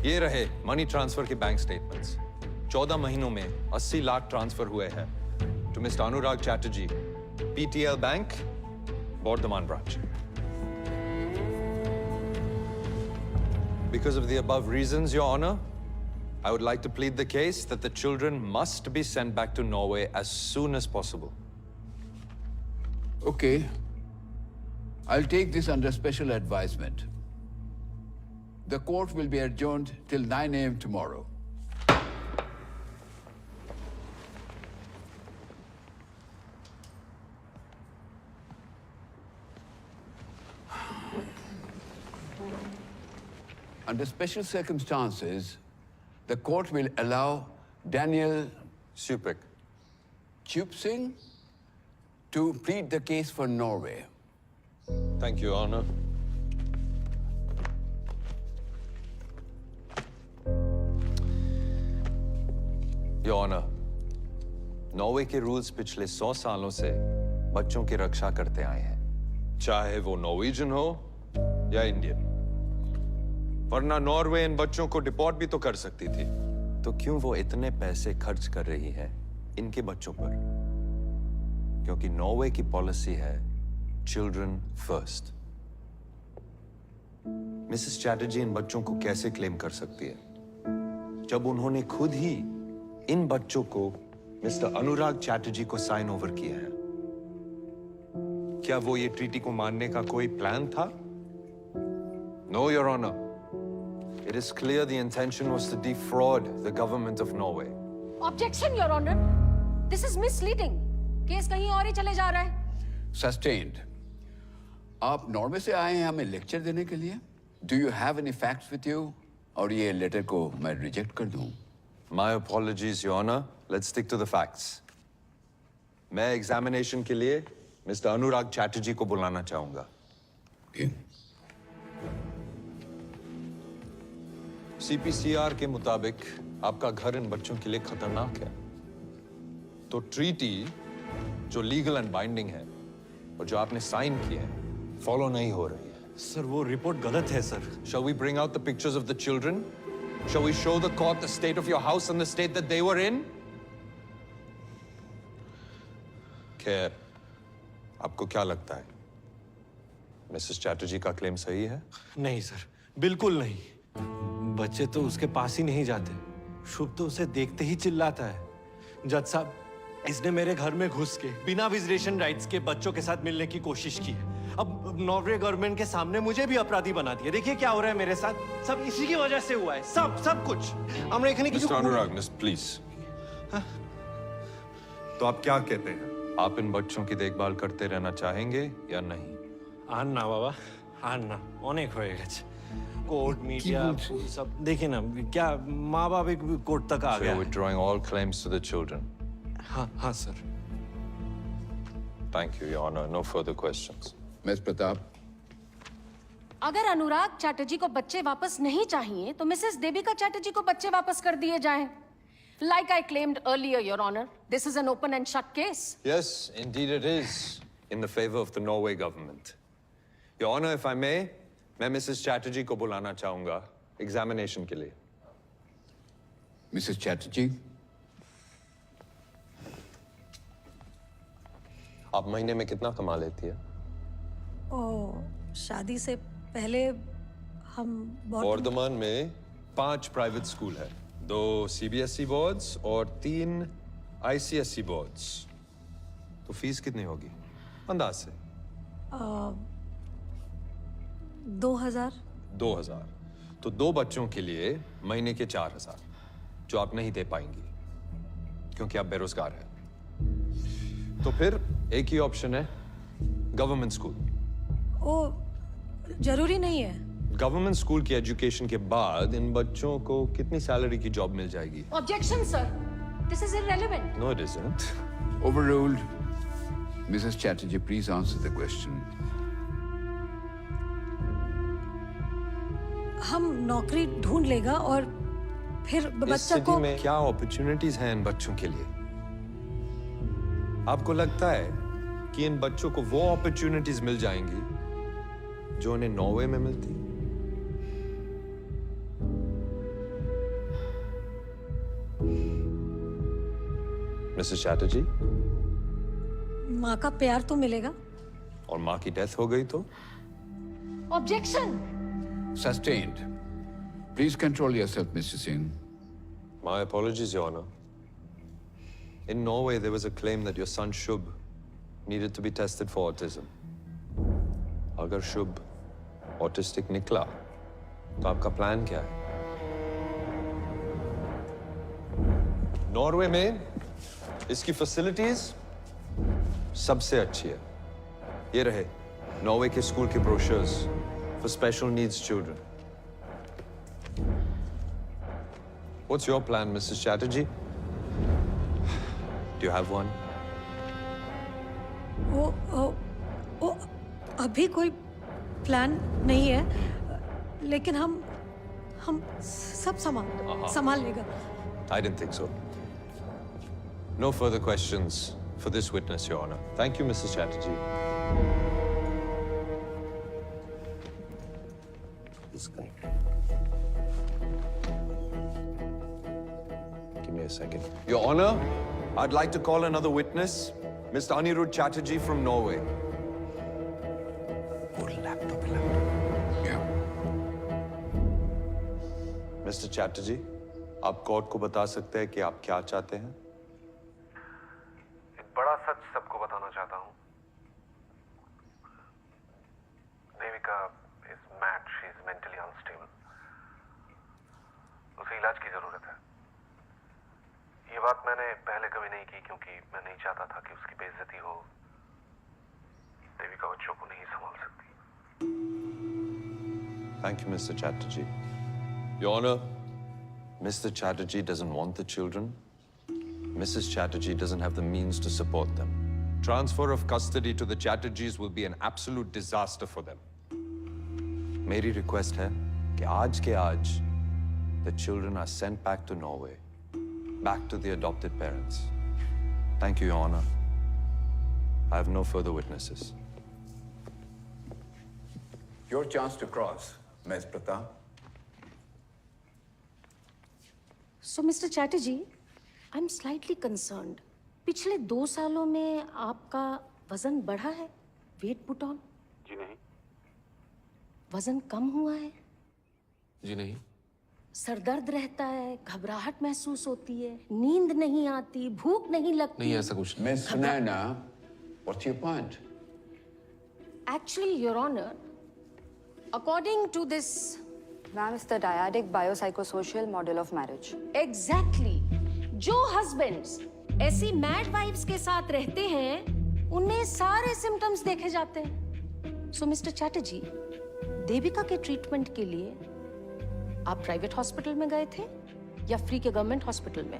M: ये रहे मनी ट्रांसफर के बैंक स्टेटमेंट्स। 14 महीनों में 80 लाख ट्रांसफर हुए हैं to Mr Anurag Chatterjee, PTL bank, Bordhaman branch. Because of the above reasons, Your Honor, I would like to plead the case that the children must be sent back to Norway as soon as possible.
H: Okay. I'll take this under special advisement. The court will be adjourned till 9 a.m. tomorrow. Under special circumstances, the court will allow Daniel Chup Singh to plead the case for Norway.
M: Thank you, Your Honor. Your Honor, Norway के rules पिछले 100 सालों से बच्चों की रक्षा करते आए हैं, चाहे वो नॉर्वेजियन हो या इंडियन। वरना नॉर्वे इन बच्चों को डिपोर्ट भी तो कर सकती थी। तो क्यों वो इतने पैसे खर्च कर रही है इनके बच्चों पर? क्योंकि नॉर्वे की पॉलिसी है चिल्ड्रन फर्स्ट। मिसेस चैटर्जी इन बच्चों को कैसे क्लेम कर सकती है जब उन्होंने खुद ही इन बच्चों को मिस्टर अनुराग चैटर्जी को साइन ओवर किया है? क्या वो ये ट्रीटी को मानने का कोई प्लान था? No, your honour. It is clear the intention was to defraud the government of Norway.
F: Objection, Your Honor. This is misleading. Case कहीं और ही चले जा रहा है।
H: Sustained. आप नॉर्वे से आए हैं हमें लेक्चर देने के लिए? Do you have any facts with you? और ये लेटर को मैं रिजेक्ट कर दूं?
M: My apologies, Your Honor. Let's stick to the facts. मैं एग्जामिनेशन के लिए मिस्टर अनुराग चैटर्जी को बुलाना चाहूंगा। CPCR के मुताबिक आपका घर इन बच्चों के लिए खतरनाक है। तो ट्रीटी जो लीगल एंड बाइंडिंग है और जो आपने साइन की है फॉलो नहीं हो रही है।
J: सर वो रिपोर्ट गलत है sir.
M: Shall we bring out the pictures of the children? Shall we show the court the state of your house and the state that they were in? खैर, आपको क्या लगता है? मिसेस चैटर्जी का क्लेम सही है?
J: नहीं सर, बिल्कुल नहीं। बच्चे तो उसके पास ही नहीं जाते। शुभ तो उसे देखते ही चिल्लाता है। जज साहब, इसने मेरे घर में घुस के बिना विजिटेशन राइट्स के बच्चों के साथ मिलने की कोशिश की है। अब नॉर्वे गवर्नमेंट के सामने मुझे भी अपराधी बना दिया। देखिए क्या हो रहा है मेरे साथ। सब इसी की वजह से हुआ है। सब कुछ। আমরা এখানে কিছু
M: अनुराग, मिस प्लीज। तो आप क्या कहते हैं? आप इन बच्चों की देखभाल करते रहना चाहेंगे या नहीं?
J: আন না বাবা, আন না, অনেক হয়ে গেছে। कोर्ट मीडिया सब देखिए ना, क्या माँ बाप एक कोर्ट तक आ गया।
M: Withdrawing all claims to the children.
J: हाँ sir.
M: Thank you, Your Honor. No further questions.
H: Ms. Pratap.
F: अगर अनुराग चैटर्जी को बच्चे वापस नहीं चाहिए तो मिसेस देविका चैटर्जी को बच्चे वापस कर दिए जाएं। Like I claimed earlier, Your Honor, this is an open and shut case.
M: Yes, indeed it is, in the favor of the Norway government. Your Honor, if I may, मैं Mrs. Chatterjee को बुलाना चाहूँगा examination के लिए.
H: Mrs. Chatterjee.
M: आप महीने में कितना कमा लेती है?
F: शादी से पहले हम
M: वर्धमान में 5 प्राइवेट स्कूल है, 2 CBSE बोर्ड्स और 3 ICSE बोर्ड्स। तो फीस कितनी होगी अंदाज से?
F: 2000।
M: 2000 तो 2 बच्चों के लिए महीने के 4000 जो आप नहीं दे पाएंगी क्योंकि आप बेरोजगार हैं। तो फिर एक ही ऑप्शन है, गवर्नमेंट स्कूल।
F: जरूरी नहीं है।
M: गवर्नमेंट स्कूल की एजुकेशन के बाद इन बच्चों को कितनी सैलरी की जॉब मिल जाएगी?
F: Objection, sir. This is irrelevant.
M: No, it isn't.
H: Overruled. Mrs. Chatterjee, please answer the question.
F: हम नौकरी ढूंढ लेगा और फिर
M: इस
F: बच्चा
M: सिटी
F: को
M: में क्या अपॉर्चुनिटीज हैं इन बच्चों के लिए? आपको लगता है कि इन बच्चों को वो अपॉर्चुनिटीज मिल जाएंगी जो उन्हें नॉर्वे में मिलती? मिसेस चैटर्जी,
F: माँ का प्यार तो मिलेगा।
M: और माँ की डेथ हो गई तो?
F: Objection.
H: Sustained. Please control yourself, Mr. Singh.
M: My apologies, Your Honor. In Norway, there was a claim that your son Shubh needed to be tested for autism. अगर शुभ ऑटिस्टिक निकला तो आपका प्लान क्या है? नॉर्वे में इसकी फैसिलिटीज सबसे अच्छी है। ये रहे नॉर्वे के स्कूल के brochures for special needs children. What's your plan, Mrs. Chatterjee? Do you have one?
F: ओ, अभी कोई प्लान नहीं है, लेकिन हम सब संभाल लेगा।
M: I didn't think so. No further questions for this witness, Your Honor. Thank you, Mrs. Chatterjee. This guy. Give me a second. Your Honor, I'd like to call another witness, Mr. Anirudh Chatterjee from Norway. Mr. Chatterjee, आप court को बता सकते हैं कि आप क्या चाहते हैं?
B: एक बड़ा सच सबको बताना चाहता हूँ। Devika is mad, she is mentally unstable. उसे इलाज की जरूरत है। ये बात मैंने पहले कभी नहीं की क्योंकि मैं नहीं चाहता था कि उसकी बेइज्जती हो। देविका बच्चों को नहीं संभाल सकती।
M: Thank you, Mr. Chatterjee. Your Honor, Mr. Chatterjee doesn't want the children. Mrs. Chatterjee doesn't have the means to support them. Transfer of custody to the Chatterjees will be an absolute disaster for them. मेरी request है कि आज के आज the children are sent back to Norway, back to the adopted parents. Thank you, Your Honor. I have no further witnesses.
H: Your chance to cross, Ms. Pratap.
F: So, Mr. Chatterjee, I'm slightly concerned. पिछले 2 सालों में आपका वजन बढ़ा है? Weight put on?
B: जी नहीं।
F: वजन कम हुआ है?
B: जी नहीं।
F: सर दर्द रहता है, घबराहट महसूस होती है, नींद नहीं आती, भूख नहीं लगती।
B: नहीं, ऐसा कुछ नहीं।
H: Miss Nana, what's your point?
F: Actually, Your Honor, according to this,
S: Ma'am, it's the dyadic biopsychosocial model of marriage.
F: Exactly. जो husbands ऐसी mad wives के साथ रहते हैं, उनमें सारे symptoms देखे जाते हैं। So, Mr. Chatterjee, देविका के ट्रीटमेंट के लिए आप प्राइवेट हॉस्पिटल में गए थे या फ्री के गवर्नमेंट हॉस्पिटल में?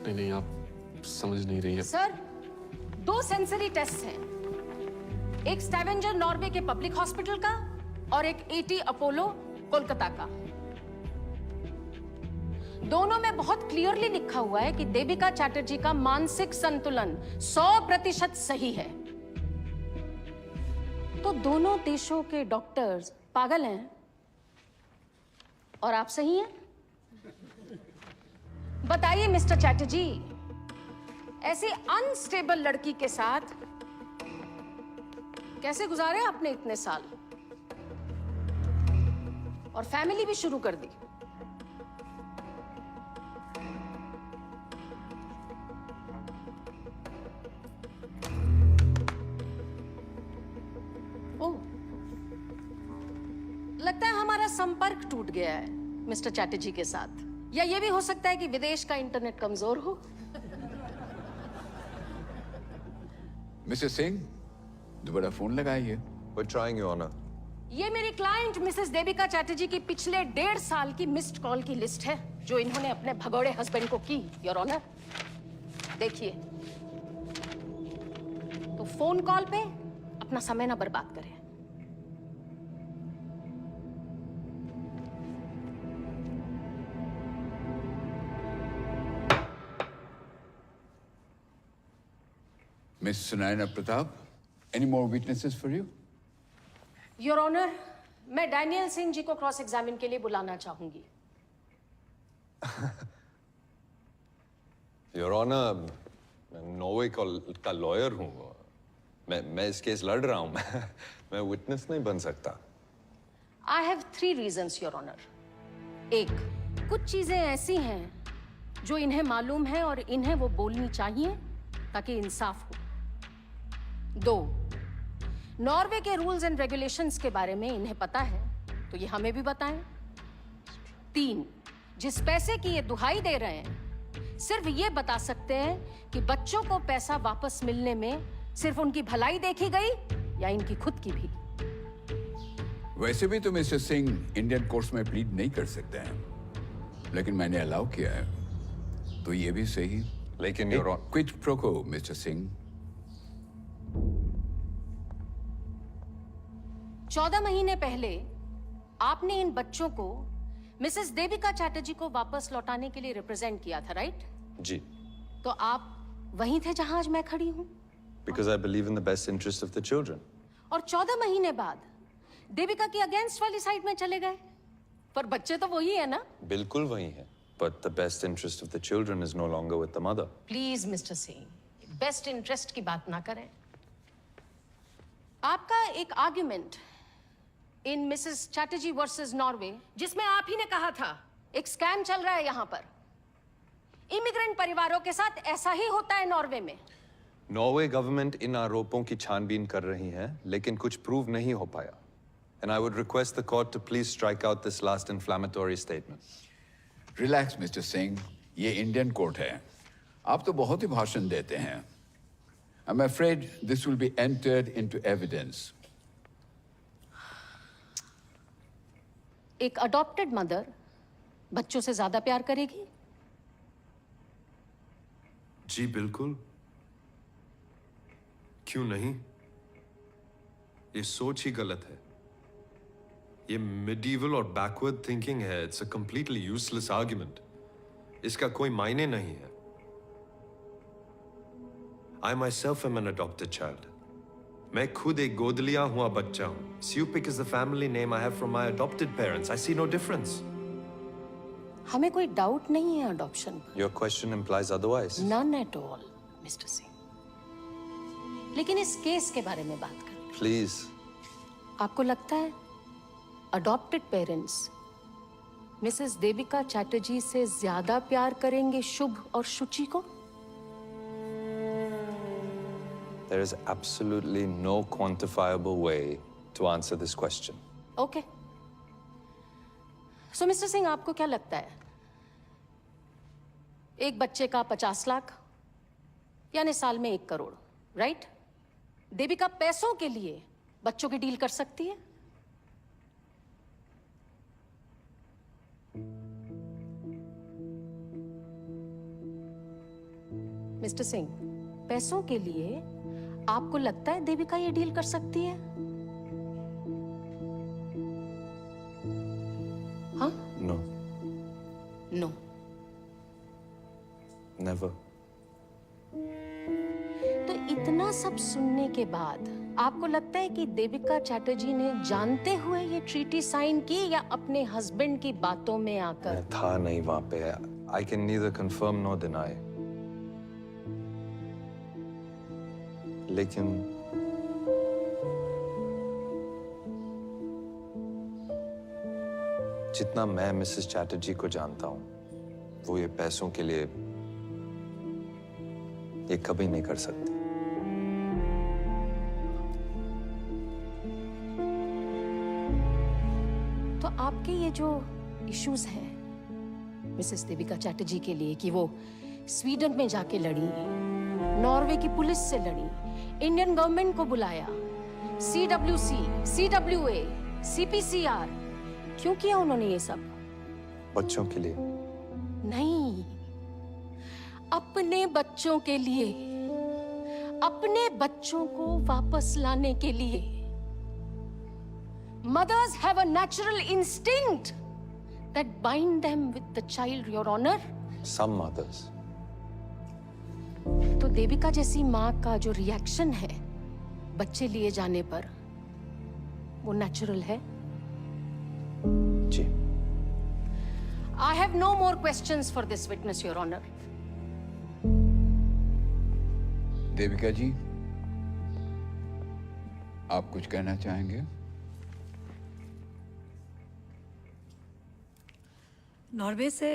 B: नहीं, आप समझ नहीं रही है।
F: सर, 2 सेंसरी टेस्ट हैं, एक स्कैवेंजर नॉर्वे के पब्लिक हॉस्पिटल का और एक ET अपोलो कोलकाता का। दोनों में बहुत क्लियरली लिखा हुआ है कि देविका चैटर्जी का मानसिक संतुलन 100% सही है। तो दोनों देशों के डॉक्टर्स पागल हैं और आप सही हैं? बताइए मिस्टर चैटर्जी, ऐसी अनस्टेबल लड़की के साथ कैसे गुजारे आपने इतने साल और फैमिली भी शुरू कर दी? लगता है हमारा संपर्क टूट गया है मिस्टर चैटर्जी के साथ, या ये भी हो सकता है कि विदेश का इंटरनेट कमजोर हो।
H: मिसेस सिंह, दोबारा फोन लगाइए।
M: We're trying, Your Honor.
F: ये मेरी क्लाइंट मिसेस देविका चैटर्जी की पिछले 1.5 साल की मिस्ड कॉल की लिस्ट है जो इन्होंने अपने भगोड़े हस्बैंड को की, योर ऑनर। देखिए, तो फोन कॉल पे अपना समय ना बर्बाद करें।
H: Miss Sunaina Pratap, any more witnesses for you?
F: Your honour, मैं डैनियल सिंह जी को क्रॉस एग्जामिन के लिए बुलाना चाहूंगी।
M: योर ऑनर, मैं नॉर्वे का लॉयर हूँ। मैं इस केस लड़ रहा हूँ। मैं विटनेस नहीं बन सकता।
F: I have 3 reasons, your honour. एक, कुछ चीजें ऐसी हैं जो इन्हें मालूम है और इन्हें वो बोलनी चाहिए ताकि इंसाफ हो। 2, नॉर्वे के रूल्स एंड रेगुलेशंस के बारे में इन्हें पता है तो ये हमें भी बताएं। 3, जिस पैसे की ये दुहाई दे रहे हैं सिर्फ ये बता सकते हैं कि बच्चों को पैसा वापस मिलने में सिर्फ उनकी भलाई देखी गई या इनकी खुद की भी।
H: वैसे भी तो मिस्टर सिंह इंडियन कोर्ट्स में प्लीड नहीं कर सकते हैं, लेकिन मैंने अलाउ किया है तो ये भी सही।
M: लेकिन
H: quid pro quo mister Singh.
F: 14 महीने पहले आपने इन बच्चों को मिसेस देविका चैटर्जी को वापस लौटाने के लिए रिप्रेजेंट किया था, राइट?
M: जी।
F: तो आप वहीं थे जहां आज मैं खड़ी हूं?
M: Because I believe in the best interest of the children.
F: और 14 महीने बाद देविका की अगेंस्ट वाली साइड में चले गए, पर बच्चे तो वही है ना?
M: बिल्कुल वही है। But the best interest of the children is no longer with the mother.
F: Please mister Singh, best interest की बात ना करें। आपका एक argument in Mrs Chatterjee versus Norway, जिसमें आप ही ने कहा था एक स्कैम चल रहा है यहां पर। इमिग्रेंट परिवारों के साथ ऐसा ही होता है नॉर्वे में।
M: नॉर्वे गवर्नमेंट इन आरोपों की छानबीन कर रही है, लेकिन कुछ प्रूव नहीं हो पाया। And I would request the court to please strike out this last inflammatory statement.
H: Relax mister Singh, ये इंडियन कोर्ट है। आप तो बहुत ही भाषण देते हैं। I'm afraid this will be entered into evidence.
F: एक अडॉप्टेड मदर बच्चों से ज्यादा प्यार करेगी?
N: जी बिल्कुल, क्यों नहीं? ये सोच ही गलत है। ये मिडीवल और बैकवर्ड थिंकिंग है। It's a completely useless argument. इसका कोई मायने नहीं है। I myself am an adopted child. मैं खुद एक गोद लिया हुआ बच्चा हूं। Supik is the family name I have from my adopted parents. I see no difference.
F: हमें कोई डाउट नहीं है अडॉप्शन पर।
M: Your question implies otherwise.
F: None at all, mister Singh. लेकिन इस केस के बारे में बात करें।
M: Please.
F: आपको लगता है adopted parents Mrs Devika Chatterjee से ज्यादा प्यार करेंगे शुभ और शुचि को?
M: There is absolutely no quantifiable way to answer this question.
F: Okay. So, mister Singh, आपको क्या लगता है? एक बच्चे का 50 लाख यानी साल में 1 करोड़, राइट? देविका पैसों के लिए बच्चों की डील कर सकती है? मिस्टर सिंह, पैसों के लिए आपको लगता है देविका ये डील कर सकती है? हाँ?
P: No,
F: no.
P: नेवर।
F: तो इतना सब सुनने के बाद आपको लगता है कि देविका चैटर्जी ने जानते हुए ये ट्रीटी साइन की या अपने हस्बैंड की बातों में आकर?
P: मैं था नहीं वहां पे। I can neither confirm nor deny. लेकिन जितना मैं मिसेस चैटर्जी को जानता हूं, वो ये पैसों के लिए ये कभी नहीं कर सकती।
F: तो आपके ये जो इश्यूज हैं मिसेस देविका चैटर्जी के लिए कि वो स्वीडन में जाके लड़ी, नॉर्वे की पुलिस से लड़ी, इंडियन गवर्नमेंट को बुलाया, CWC, CWA, CPCR, क्यों किया उन्होंने ये सब?
P: बच्चों के लिए
F: नहीं, अपने बच्चों के लिए, अपने बच्चों को वापस लाने के लिए। Mothers have a natural instinct that bind them with the child, Your Honor.
P: Some mothers.
F: तो देविका जैसी माँ का जो रिएक्शन है बच्चे लिए जाने पर, वो नेचुरल है?
P: जी।
F: I have no more questions for this witness, Your Honor.
H: Devika जी, आप कुछ कहना चाहेंगे?
S: नॉर्वे से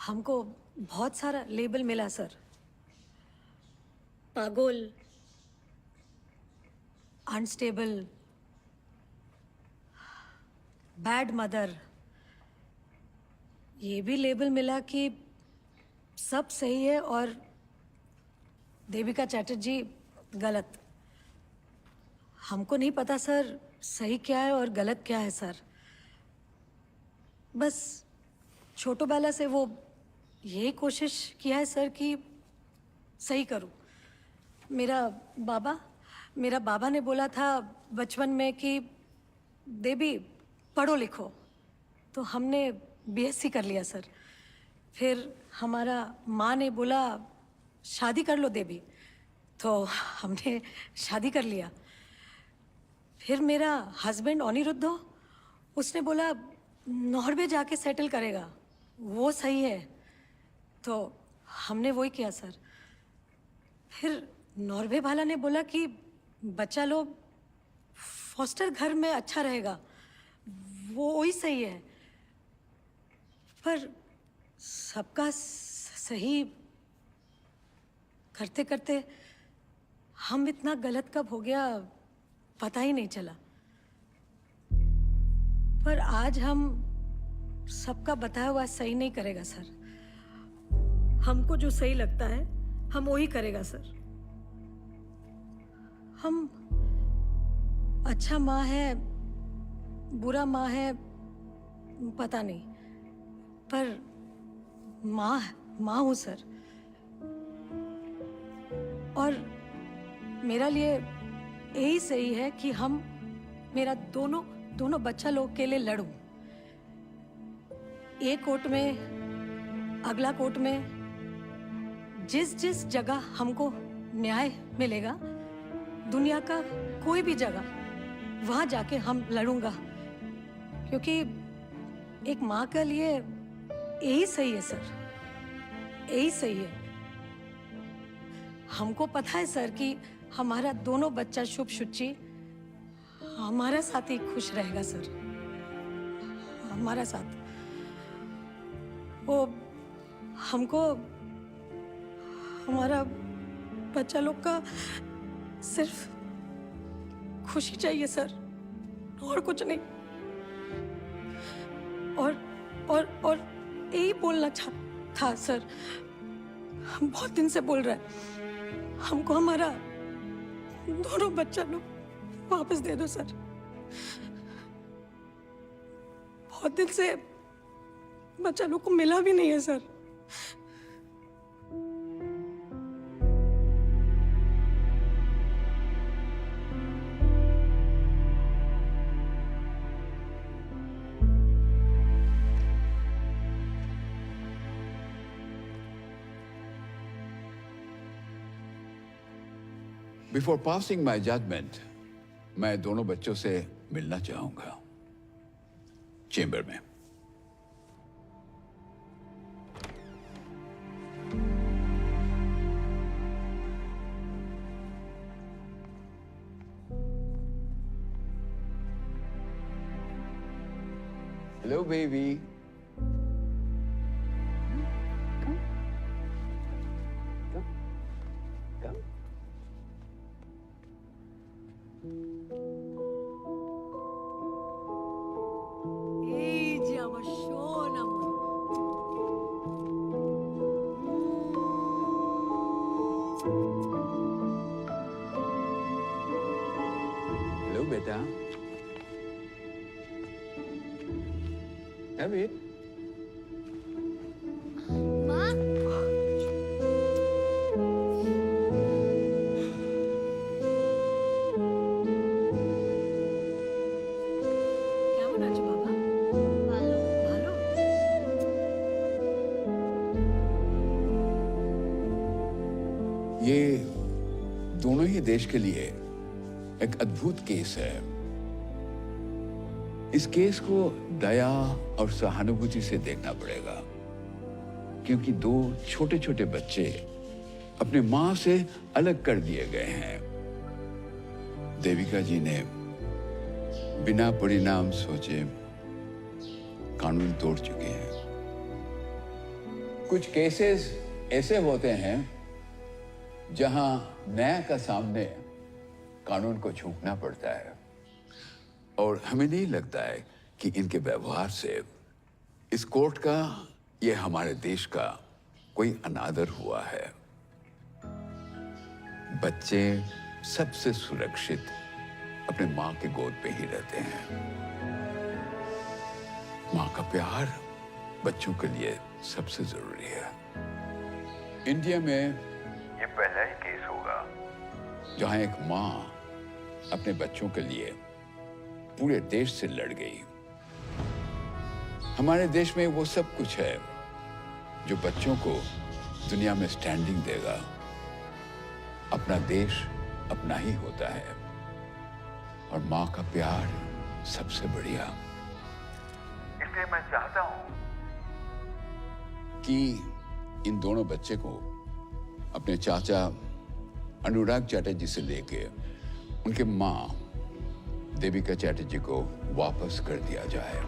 S: हमको बहुत सारा लेबल मिला सर। पागल, अनस्टेबल, बैड मदर, ये भी लेबल मिला कि सब सही है और देविका चैटर्जी गलत। हमको नहीं पता सर सही क्या है और गलत क्या है सर। बस छोटो बाला से वो यही कोशिश किया है सर कि सही करूं। मेरा बाबा ने बोला था बचपन में कि देवी पढ़ो लिखो, तो हमने BSc कर लिया सर। फिर हमारा माँ ने बोला शादी कर लो देवी, तो हमने शादी कर लिया। फिर मेरा हस्बैंड अनिरुद्ध, उसने बोला नॉर्वे जाके सेटल करेगा, वो सही है, तो हमने वही किया सर। फिर नॉर्वे वाला ने बोला कि बच्चा लोग फॉस्टर घर में अच्छा रहेगा, वो वही सही है। पर सबका सही करते करते हम इतना गलत कब हो गया पता ही नहीं चला। पर आज हम सबका बताया हुआ सही नहीं करेगा सर। हमको जो सही लगता है हम वही करेगा सर। हम अच्छा माँ है बुरा माँ है पता नहीं, पर माँ हूँ सर। और मेरा लिए यही सही है कि हम मेरा दोनों बच्चा लोग के लिए लड़ूं। एक कोर्ट में, अगला कोर्ट में, जिस जगह हमको न्याय मिलेगा, दुनिया का कोई भी जगह, वहां जाके हम लड़ूंगा। क्योंकि एक माँ के लिए यही सही है सर, यही सही है। हमको पता है सर कि हमारा दोनों बच्चा शुभ शुचि हमारा साथ ही खुश रहेगा सर, हमारा साथ। वो हमको हमारा बच्चा लोग का सिर्फ खुशी चाहिए सर, और कुछ नहीं। और यही बोलना था सर, हम बहुत दिन से बोल रहे हैं, हमको हमारा दोनों बच्चा लोग वापस दे दो सर। बहुत दिन से बच्चा लोग को मिला भी नहीं है sir.
H: Before passing my judgement, मैं दोनों बच्चों से मिलना चाहूंगा चेंबर में। Hello baby.
F: Ei, Diama, chona, mano.
H: Hello बेटा। David.
F: কেমন আছো বাবা? ভালো ভালো।
H: ये दोनों ही देश के लिए एक अद्भुत केस है। इस केस को दया और सहानुभूति से देखना पड़ेगा, क्योंकि दो छोटे छोटे बच्चे अपने मां से अलग कर दिए गए हैं। देविका जी ने बिना परिणाम सोचे कानून तोड़ चुके हैं। कुछ केसेस ऐसे होते हैं जहां न्याय का सामने कानून को झुकना पड़ता है, और हमें नहीं लगता है कि इनके व्यवहार से इस कोर्ट का, ये हमारे देश का कोई अनादर हुआ है। बच्चे सबसे सुरक्षित अपने मां के गोद पे ही रहते हैं। मां का प्यार बच्चों के लिए सबसे जरूरी है। इंडिया में ये पहला ही केस होगा जहां एक मां अपने बच्चों के लिए पूरे देश से लड़ गई। हमारे देश में वो सब कुछ है जो बच्चों को दुनिया में स्टैंडिंग देगा। अपना देश अपना ही होता है, और मां का प्यार सबसे बढ़िया।
O: इसलिए मैं चाहता हूं
H: कि इन दोनों बच्चे को अपने चाचा अनुराग चैटर्जी से लेके उनके मां देविका चैटर्जी को वापस कर दिया जाए।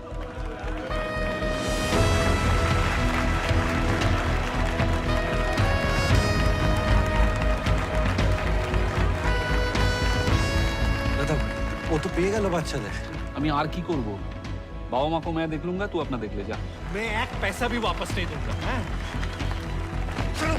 A: দাদা ও তো পেয়ে গেল বাচ্চাদের।
B: আমি আর কি করব? বাবা মা को मैं देख लूंगा, तू अपना देख ले जा।
A: मैं एक पैसा भी वापस नहीं दूंगा। हैं? चलो